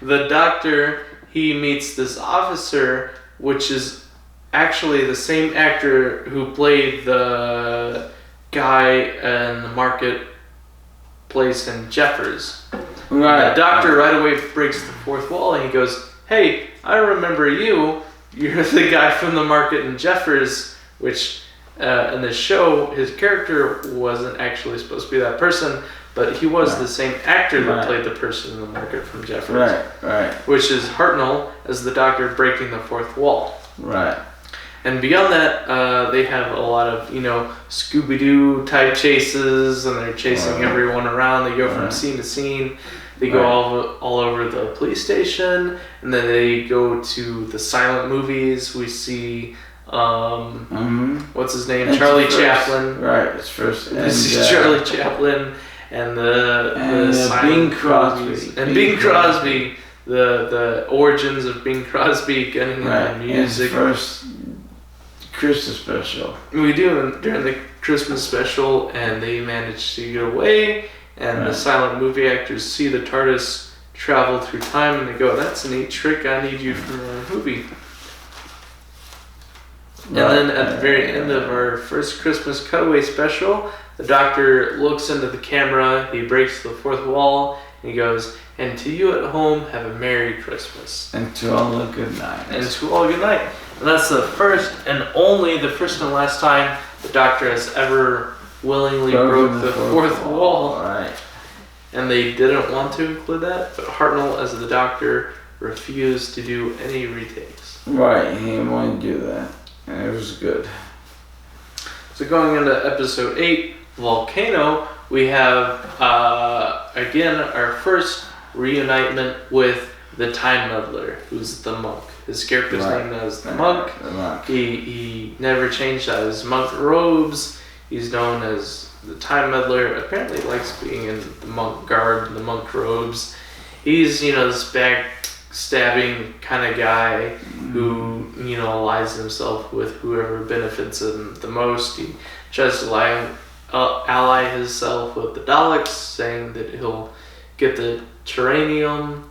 the doctor. He meets this officer, which is actually the same actor who played the guy in the marketplace in Jeffers. Right. The doctor right away breaks the fourth wall and he goes, "Hey, I remember you. You're the guy from the market in Jeffers," which in the show, his character wasn't actually supposed to be that person, but he was the same actor that played the person in the market from Jeffers. Right. Which is Hartnell as the doctor breaking the fourth wall. Right. And beyond that, they have a lot of, Scooby-Doo type chases, and they're chasing everyone around. They go from scene to scene. They go all over the police station, and then they go to the silent movies. We see, what's his name? Charlie Chaplin. Right, it's first. We see Charlie Chaplin and the Bing Crosby. And Bing Crosby. the origins of Bing Crosby getting into music. His first Christmas special. We do during the Christmas special, and they manage to get away, and the silent movie actors see the TARDIS travel through time, and they go, "That's a neat trick. I need you for a movie." And then at the very end of our first Christmas cutaway special, the Doctor looks into the camera, he breaks the fourth wall, and he goes, "And to you at home, have a Merry Christmas. And to all a good night." And to all a good night. And that's the first and last time the Doctor has ever willingly broke the fourth wall. Right. And they didn't want to include that, but Hartnell, as the Doctor, refused to do any retakes. Right, he didn't want to do that. And it was good. So going into episode 8, Volcano, we have, again, our first reunitement with the Time Meddler, who's the monk. His character's name is the monk. The monk. He never changed out his monk robes. He's known as the Time Meddler. Apparently likes being in the monk garb, the monk robes. He's, this backstabbing kind of guy who, allies himself with whoever benefits him the most. He tries to ally himself with the Daleks, saying that he'll get the Terranium,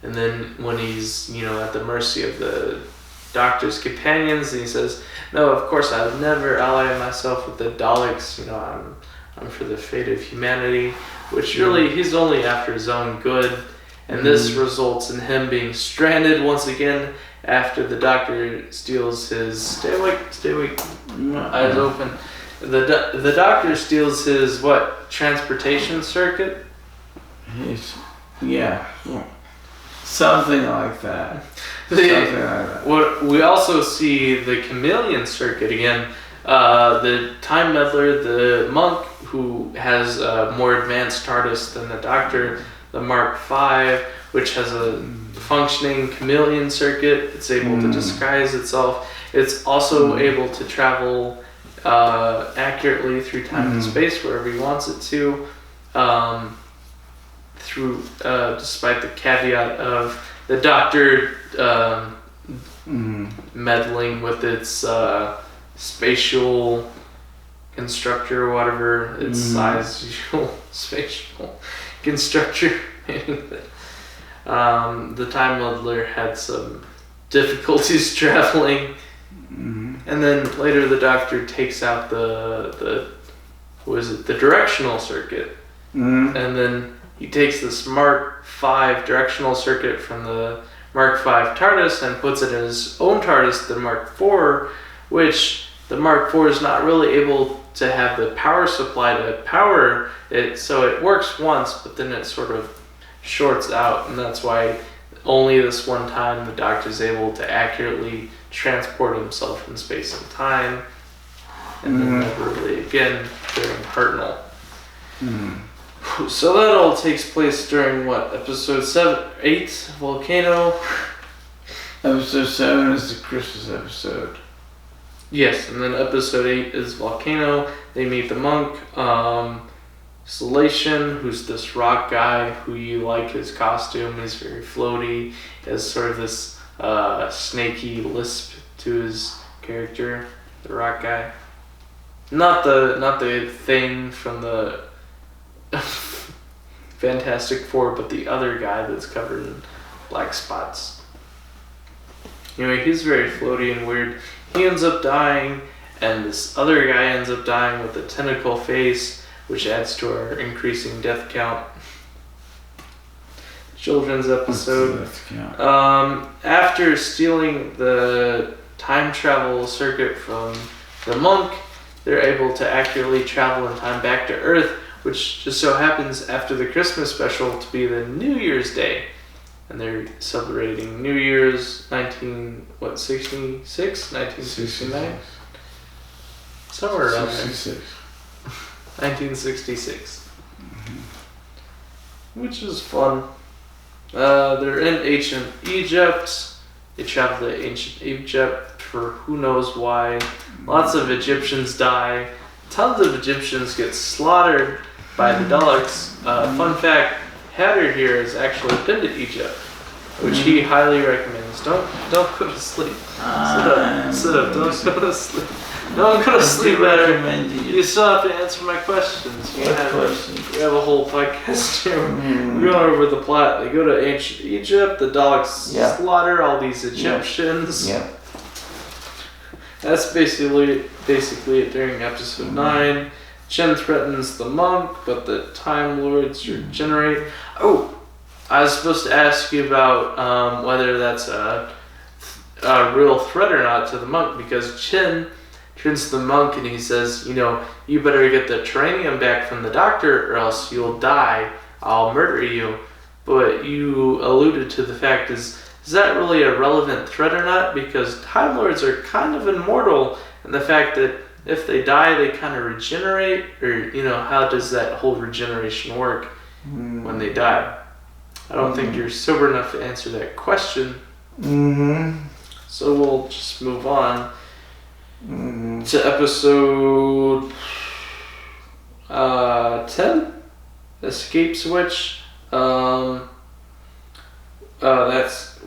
and then when he's, at the mercy of the Doctor's companions, he says, "No, of course I would never ally myself with the Daleks, I'm for the fate of humanity," which really, he's only after his own good, and this results in him being stranded once again after the Doctor steals his, stay awake, eyes open, the Doctor steals his, transportation circuit? Something like that. What we also see the chameleon circuit again. The Time Meddler, the monk who has a more advanced TARDIS than the Doctor, the Mark V, which has a functioning chameleon circuit. It's able to disguise itself. It's also able to travel accurately through time and space wherever he wants it to. Despite the caveat of the Doctor meddling with its spatial constructor or whatever, its size, spatial constructor. The Time Meddler had some difficulties traveling, and then later the Doctor takes out the directional circuit, and then he takes this Mark V directional circuit from the Mark V TARDIS and puts it in his own TARDIS, the Mark IV, which the Mark IV is not really able to have the power supply to power it, so it works once, but then it sort of shorts out, and that's why only this one time the Doctor's able to accurately transport himself in space and time, and then never really again during Hartnell. So that all takes place during episode 8, Volcano. Episode 7 is the Christmas episode. Yes, and then episode 8 is Volcano. They meet the monk, Salation, who's this rock guy who you like his costume. He's very floaty. He has sort of this snaky lisp to his character, the rock guy. Not the thing from the Fantastic Four, but the other guy that's covered in black spots. Anyway, he's very floaty and weird. He ends up dying, and this other guy ends up dying with a tentacle face, which adds to our increasing death count. Children's episode. After stealing the time travel circuit from the monk, they're able to accurately travel in time back to Earth, which just so happens after the Christmas special to be the New Year's Day. And they're celebrating New Year's 1969? Somewhere around there. 1966. Which is fun. They're in ancient Egypt. They travel to ancient Egypt for who knows why. Lots of Egyptians die. Tons of Egyptians get slaughtered by the Daleks. Fun fact, Hatter here has actually been to Egypt. which he highly recommends. Don't go to sleep. Sit up. Don't go to sleep. Don't go to sleep, man. You still have to answer my questions. We have a whole podcast here. We're going over the plot. They go to ancient Egypt. The Daleks slaughter all these Egyptians. Yeah. That's basically it during episode 9. Chen threatens the monk, but the Time Lords regenerate. Oh, I was supposed to ask you about whether that's a real threat or not to the monk, because Chen turns to the monk and he says, you better get the Terranium back from the doctor or else you'll die. I'll murder you. But you alluded to the fact, is that really a relevant threat or not? Because Time Lords are kind of immortal, and the fact that if they die, they kind of regenerate, or, how does that whole regeneration work when they die? I don't think you're sober enough to answer that question. So we'll just move on to episode 10, Escape Switch.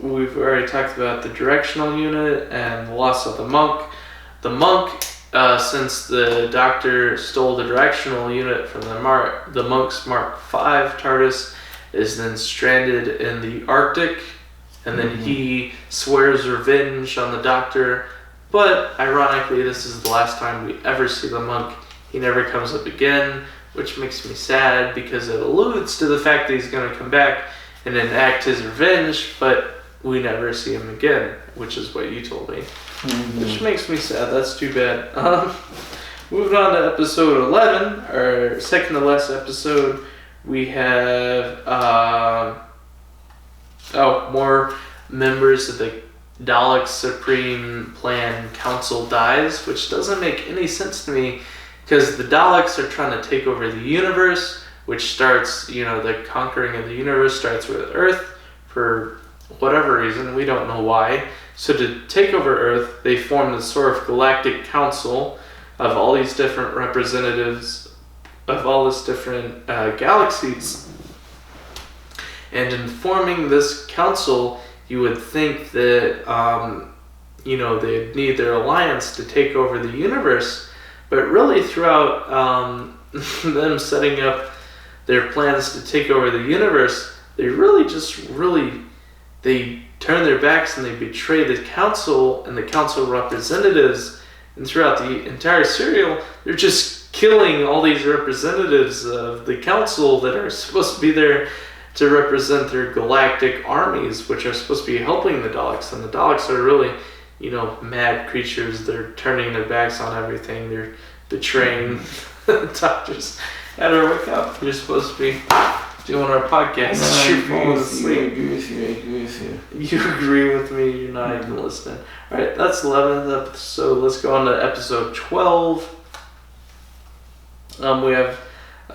We've already talked about the directional unit and the loss of the monk. The monk, since the doctor stole the directional unit from the monk's Mark V TARDIS, is then stranded in the Arctic, and then he swears revenge on the doctor. But ironically, this is the last time we ever see the monk. He never comes up again, which makes me sad because it alludes to the fact that he's going to come back and enact his revenge, but we never see him again, which is what you told me. Which makes me sad. That's too bad. Moving on to episode 11, our second to last episode, we have more members of the Daleks Supreme Plan Council dies, which doesn't make any sense to me, because the Daleks are trying to take over the universe, which starts, the conquering of the universe starts with Earth for whatever reason, we don't know why. So to take over Earth, they formed this sort of galactic council of all these different representatives of all these different galaxies. And in forming this council, you would think that, they'd need their alliance to take over the universe. But really throughout them setting up their plans to take over the universe, they they turn their backs and they betray the council and the council representatives. And throughout the entire serial, they're just killing all these representatives of the council that are supposed to be there to represent their galactic armies, which are supposed to be helping the Daleks. And the Daleks are really, mad creatures. They're turning their backs on everything. They're betraying the doctors. Hatter, wake up. You're supposed to be doing our podcast. I agree with you. You agree with me. You're not even listening. All right, that's 11th episode. Let's go on to episode 12. We have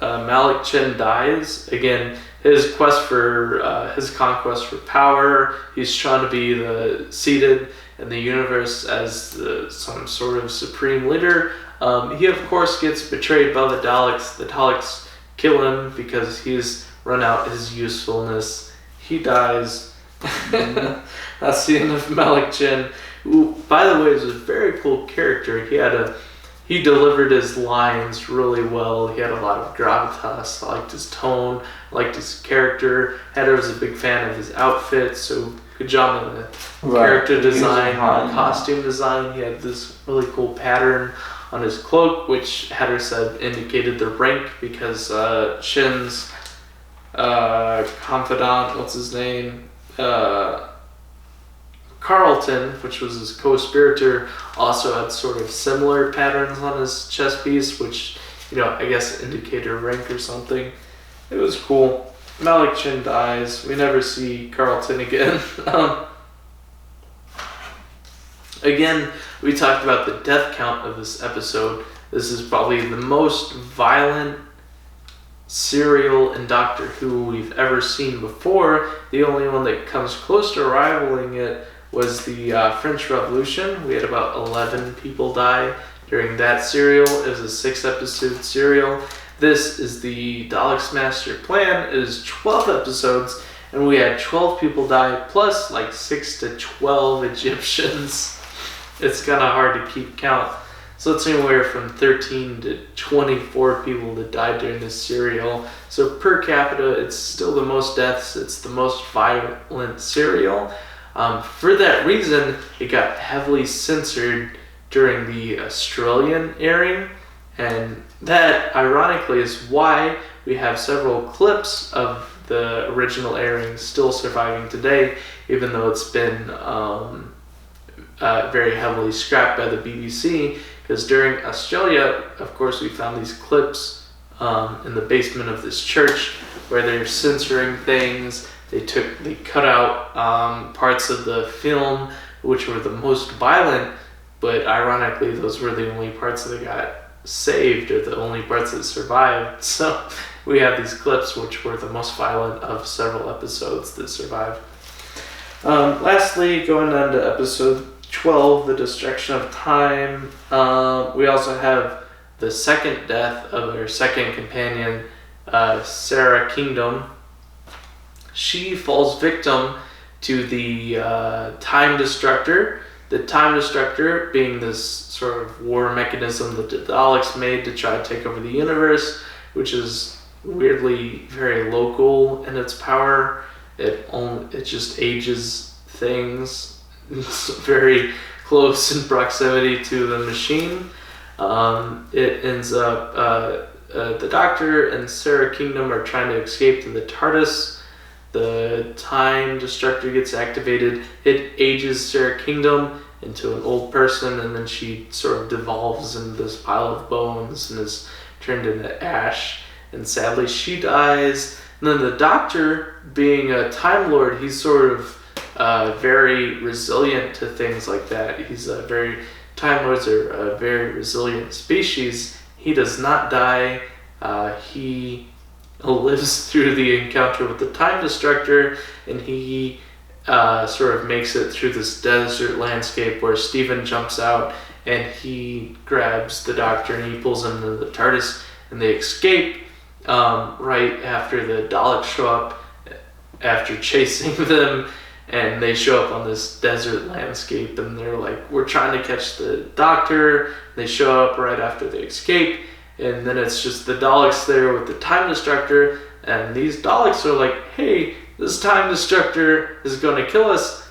Malik Chen dies. Again, his quest for his conquest for power. He's trying to be seated in the universe as some sort of supreme leader. He of course gets betrayed by the Daleks. The Daleks kill him because he's run out his usefulness. He dies. That's the end of Malik Chen, who, by the way, is a very cool character. He delivered his lines really well. He had a lot of gravitas. I liked his tone, I liked his character. Hatter was a big fan of his outfit, so good job on the character design, costume design. He had this really cool pattern on his cloak, which Hatter said indicated the rank, because Shin's confidant, what's his name? Carlton, which was his co-spirator, also had sort of similar patterns on his chest piece, which, I guess indicated a rank or something. It was cool. Malik Chen dies. We never see Carlton again. Again, we talked about the death count of this episode. This is probably the most violent serial in Doctor Who we've ever seen before. The only one that comes close to rivaling it was the French Revolution. We had about 11 people die during that serial. It was a 6-episode serial. This is the Daleks Master Plan. It is 12 episodes, and we had 12 people die, plus like 6 to 12 Egyptians. It's kind of hard to keep count. So it's anywhere from 13 to 24 people that died during this serial. So per capita, it's still the most deaths. It's the most violent serial. For that reason, it got heavily censored during the Australian airing. And that, ironically, is why we have several clips of the original airing still surviving today, even though it's been very heavily scrapped by the BBC. Because during Australia, of course, we found these clips in the basement of this church where they're censoring things. They cut out parts of the film which were the most violent, but ironically, those were the only parts that got saved, or the only parts that survived. So we have these clips which were the most violent of several episodes that survived. Lastly, going on to episode 12, The Destruction of Time, we also have the second death of our second companion, Sarah Kingdom. She falls victim to the Time Destructor. The Time Destructor being this sort of war mechanism that the Daleks made to try to take over the universe, which is weirdly very local in its power. It just ages things. It's very close in proximity to the machine. It ends up the Doctor and Sarah Kingdom are trying to escape to the TARDIS. The Time Destructor gets activated. It ages Sarah Kingdom into an old person, and then she sort of devolves into this pile of bones and is turned into ash. And sadly, she dies. And then the Doctor, being a Time Lord, he's sort of very resilient to things like that. Time Lords are a very resilient species. He does not die. He lives through the encounter with the Time Destructor, and he sort of makes it through this desert landscape where Steven jumps out and he grabs the Doctor and he pulls him into the TARDIS, and they escape right after the Daleks show up after chasing them. And they show up on this desert landscape, and they're like, we're trying to catch the Doctor. They show up right after they escape, and then it's just the Daleks there with the Time Destructor, and these Daleks are like, hey, this Time Destructor is going to kill us.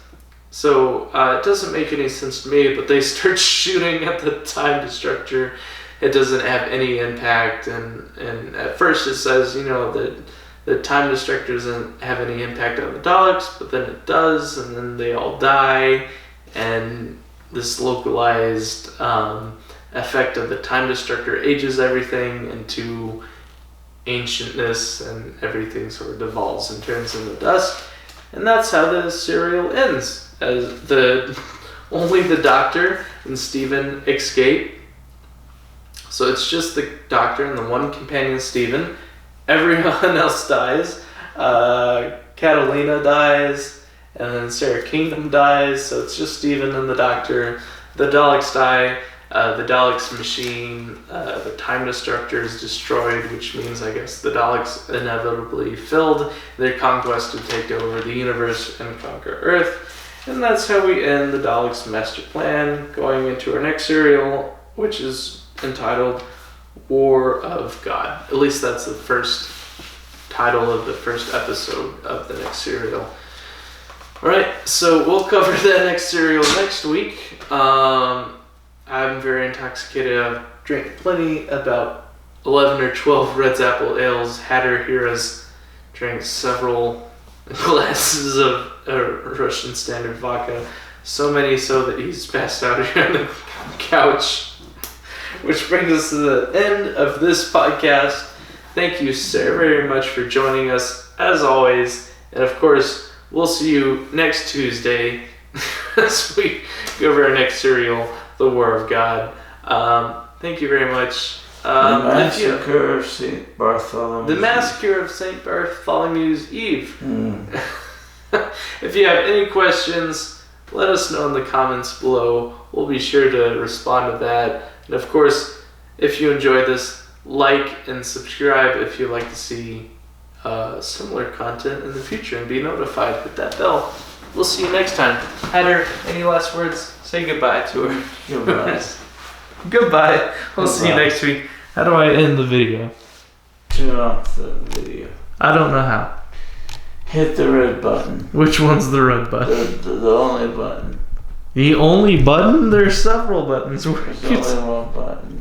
So it doesn't make any sense to me, but they start shooting at the Time Destructor. It doesn't have any impact, and at first it says, that the Time Destructor doesn't have any impact on the Daleks, but then it does, and then they all die, and this localized effect of the Time Destructor ages everything into ancientness, and everything sort of devolves and turns into dust. And that's how the serial ends, as only the Doctor and Steven escape. So it's just the Doctor and the one companion, Steven. Everyone else dies. Catalina dies, and then Sarah Kingdom dies, so it's just Steven and the Doctor. The Daleks die. The Daleks machine, the Time Destructor is destroyed, which means, I guess, the Daleks inevitably filled their conquest to take over the universe and conquer Earth. And that's how we end the Daleks Master Plan, going into our next serial, which is entitled War of God. At least that's the first title of the first episode of the next serial. Alright, so we'll cover that next serial next week. I'm very intoxicated. I've drank plenty, about 11 or 12 Red's Apple Ales. Hatter here has drank several glasses of Russian Standard vodka. So many so that he's passed out here on the couch. Which brings us to the end of this podcast. Thank you so very much for joining us, as always. And of course, we'll see you next Tuesday as we go over our next serial, The War of God. Thank you very much. The Massacre of St. Bartholomew's The Massacre of St. Bartholomew's Eve. If you have any questions, let us know in the comments below. We'll be sure to respond to that. And of course, if you enjoyed this, like and subscribe if you'd like to see similar content in the future and be notified. Hit that bell. We'll see you next time. Hatter, any last words? Say goodbye to her. Goodbye. Goodbye. We'll see you next week. How do I end the video? Turn off the video. I don't know how. Hit the red button. Which one's the red button? The only button. The only button? There's several buttons. There's only one button.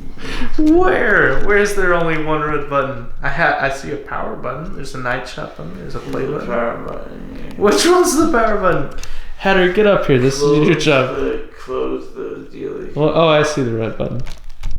Where? Where's there only one red button? I see a power button. There's a night shot button. There's a play button. Power button. Yeah. Which one's the power button? Hatter, get up here. This is your job. Close the dealie. Well, oh, I see the red button.